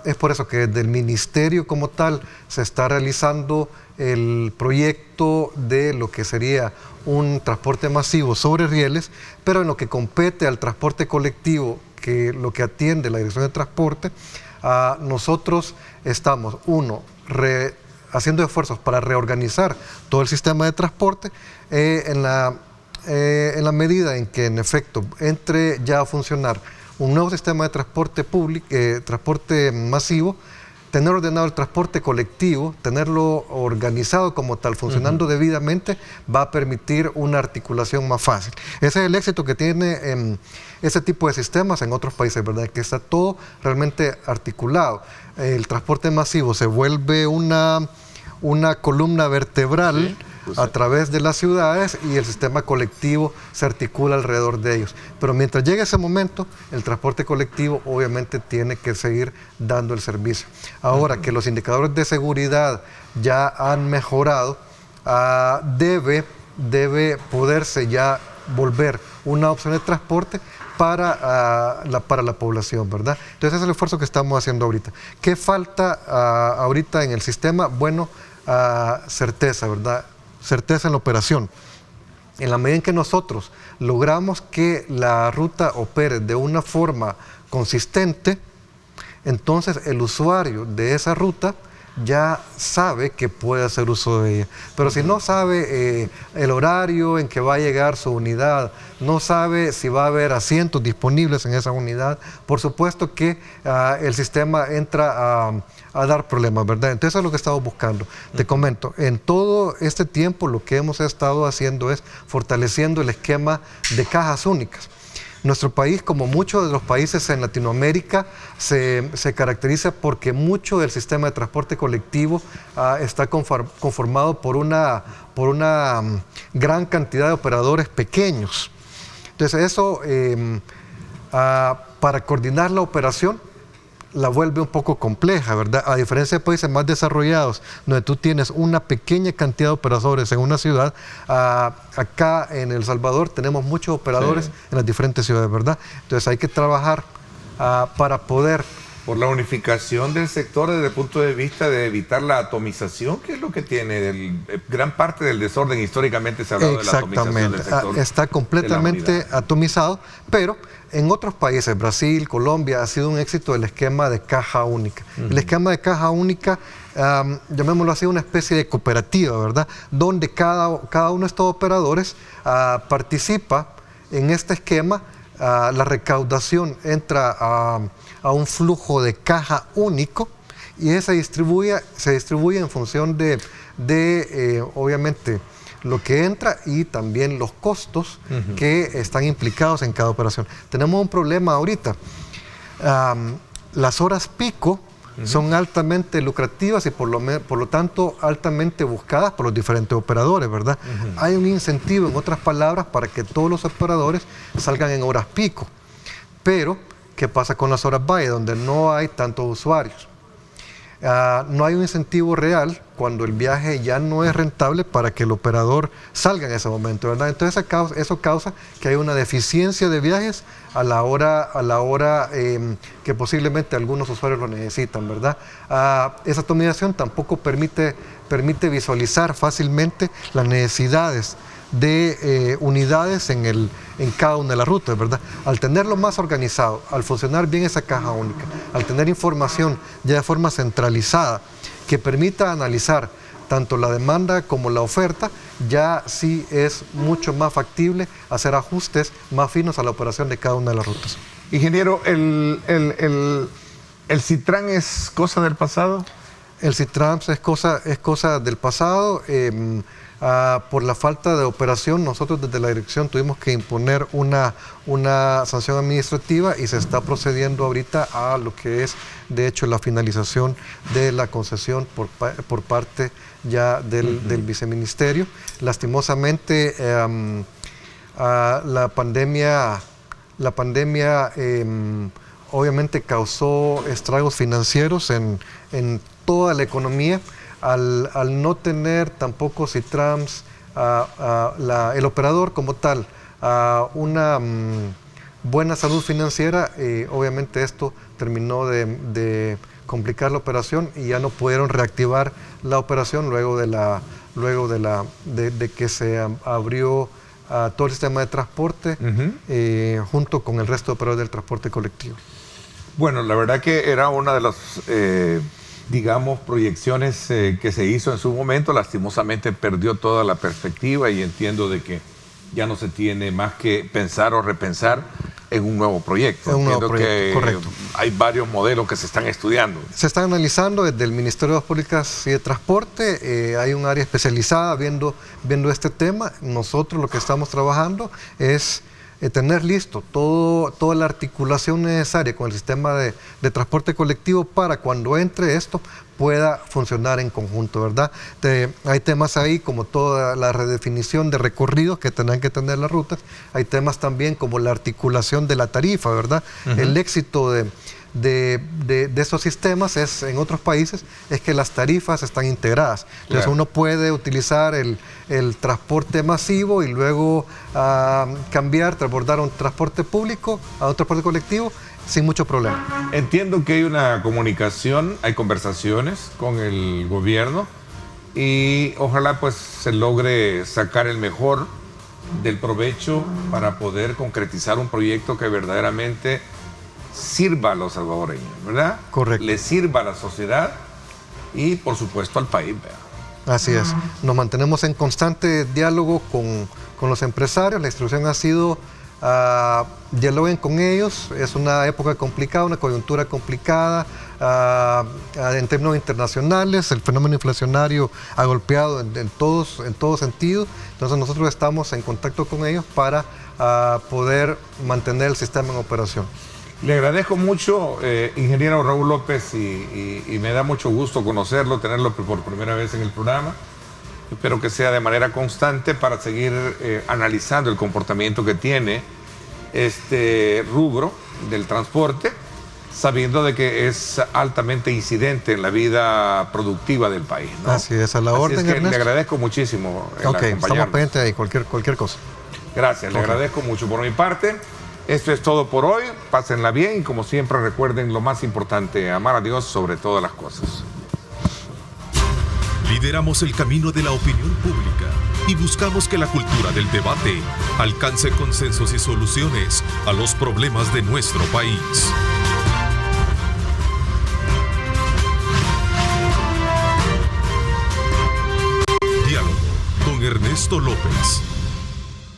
Es por eso que desde el ministerio como tal se está realizando el proyecto de lo que sería un transporte masivo sobre rieles, pero en lo que compete al transporte colectivo, que lo que atiende la Dirección de Transporte, nosotros estamos, haciendo esfuerzos para reorganizar todo el sistema de transporte en la medida en que en efecto entre ya a funcionar un nuevo sistema de transporte público, transporte masivo, tener ordenado el transporte colectivo, tenerlo organizado como tal, funcionando debidamente, va a permitir una articulación más fácil. Ese es el éxito que tiene ese tipo de sistemas en otros países, ¿verdad? Que está todo realmente articulado. El transporte masivo se vuelve una columna vertebral a través de las ciudades, y el sistema colectivo se articula alrededor de ellos. Pero mientras llegue ese momento, el transporte colectivo obviamente tiene que seguir dando el servicio. Ahora que los indicadores de seguridad ya han mejorado, debe poderse ya volver una opción de transporte para la población, ¿verdad? Entonces ese es el esfuerzo que estamos haciendo ahorita. ¿Qué falta ahorita en el sistema? Bueno, certeza, ¿verdad? Certeza en la operación. En la medida en que nosotros logramos que la ruta opere de una forma consistente, entonces el usuario de esa ruta ya sabe que puede hacer uso de ella. Pero si no sabe el horario en que va a llegar su unidad, no sabe si va a haber asientos disponibles en esa unidad, por supuesto que el sistema entra a dar problemas, ¿verdad? Entonces eso es lo que estamos buscando. Te comento, en todo este tiempo lo que hemos estado haciendo es fortaleciendo el esquema de cajas únicas. Nuestro país, como muchos de los países en Latinoamérica, se caracteriza porque mucho del sistema de transporte colectivo está conformado por una gran cantidad de operadores pequeños. Entonces eso, para coordinar la operación, la vuelve un poco compleja, ¿verdad? A diferencia de países más desarrollados, donde tú tienes una pequeña cantidad de operadores en una ciudad, acá en El Salvador tenemos muchos operadores en las diferentes ciudades, ¿verdad? Entonces hay que trabajar para poder... Por la unificación del sector desde el punto de vista de evitar la atomización, que es lo que tiene gran parte del desorden. Históricamente se ha hablado de la atomización del sector. Está completamente atomizado, pero en otros países, Brasil, Colombia, ha sido un éxito el esquema de caja única. El esquema de caja única, llamémoslo así, una especie de cooperativa, ¿verdad? Donde cada uno de estos operadores participa en este esquema. La recaudación entra a un flujo de caja único y se distribuye en función de obviamente, lo que entra y también los costos que están implicados en cada operación. Tenemos un problema ahorita. Las horas pico son altamente lucrativas y por lo tanto altamente buscadas por los diferentes operadores, ¿verdad? Hay un incentivo, en otras palabras, para que todos los operadores salgan en horas pico. Pero, ¿qué pasa con las horas valle, donde no hay tantos usuarios? No hay un incentivo real cuando el viaje ya no es rentable para que el operador salga en ese momento, ¿verdad? Entonces eso causa que haya una deficiencia de viajes a la hora que posiblemente algunos usuarios lo necesitan, ¿verdad? Esa atomización tampoco permite visualizar fácilmente las necesidades de unidades en cada una de las rutas, ¿verdad? Al tenerlo más organizado, al funcionar bien esa caja única, al tener información ya de forma centralizada que permita analizar tanto la demanda como la oferta, ya sí es mucho más factible hacer ajustes más finos a la operación de cada una de las rutas. Ingeniero, ¿el Citran es cosa del pasado? El Citran es cosa del pasado. Por la falta de operación, nosotros desde la dirección tuvimos que imponer una sanción administrativa y se está procediendo ahorita a lo que es, de hecho, la finalización de la concesión por parte ya del viceministerio. Lastimosamente, la pandemia obviamente causó estragos financieros en toda la economía. Al no tener tampoco Citrans, el operador como tal, una buena salud financiera, obviamente esto terminó de complicar la operación y ya no pudieron reactivar la operación luego de que se abrió todo el sistema de transporte junto con el resto de operadores del transporte colectivo. Bueno, la verdad que era una de las digamos, proyecciones que se hizo en su momento. Lastimosamente perdió toda la perspectiva y entiendo de que ya no se tiene más que pensar o repensar en un nuevo proyecto. Entiendo que correcto. Hay varios modelos que se están estudiando. Se están analizando desde el Ministerio de Obras Públicas y de Transporte. Hay un área especializada viendo este tema. Nosotros lo que estamos trabajando es tener listo toda la articulación necesaria con el sistema de transporte colectivo para cuando entre esto pueda funcionar en conjunto, ¿verdad? Hay temas ahí como toda la redefinición de recorridos que tendrán que tener las rutas. Hay temas también como la articulación de la tarifa, ¿verdad? El éxito de esos sistemas es, en otros países, es que las tarifas están integradas. Entonces uno puede utilizar el transporte masivo y luego transbordar a un transporte público, a un transporte colectivo, sin mucho problema. Entiendo que hay una comunicación, hay conversaciones con el gobierno y ojalá pues se logre sacar el mejor del provecho para poder concretizar un proyecto que verdaderamente sirva a los salvadoreños, ¿verdad? Correcto. Le sirva a la sociedad y, por supuesto, al país, ¿verdad? Así es. Nos mantenemos en constante diálogo con los empresarios. La instrucción ha sido dialoguen con ellos. Es una época complicada, una coyuntura complicada en términos internacionales. El fenómeno inflacionario ha golpeado en todos sentidos. Entonces nosotros estamos en contacto con ellos para poder mantener el sistema en operación. Le agradezco mucho, ingeniero Raúl López, y me da mucho gusto conocerlo, tenerlo por primera vez en el programa. Espero que sea de manera constante para seguir analizando el comportamiento que tiene este rubro del transporte, sabiendo de que es altamente incidente en la vida productiva del país, ¿no? Así es, a la Así orden, es que Ernesto. le agradezco muchísimo el Ok, acompañarnos. estamos pendientes de cualquier cosa. Gracias, le agradezco mucho por mi parte. Esto es todo por hoy. Pásenla bien y, como siempre, recuerden lo más importante: amar a Dios sobre todas las cosas. Lideramos el camino de la opinión pública y buscamos que la cultura del debate alcance consensos y soluciones a los problemas de nuestro país. Diálogo con Ernesto López.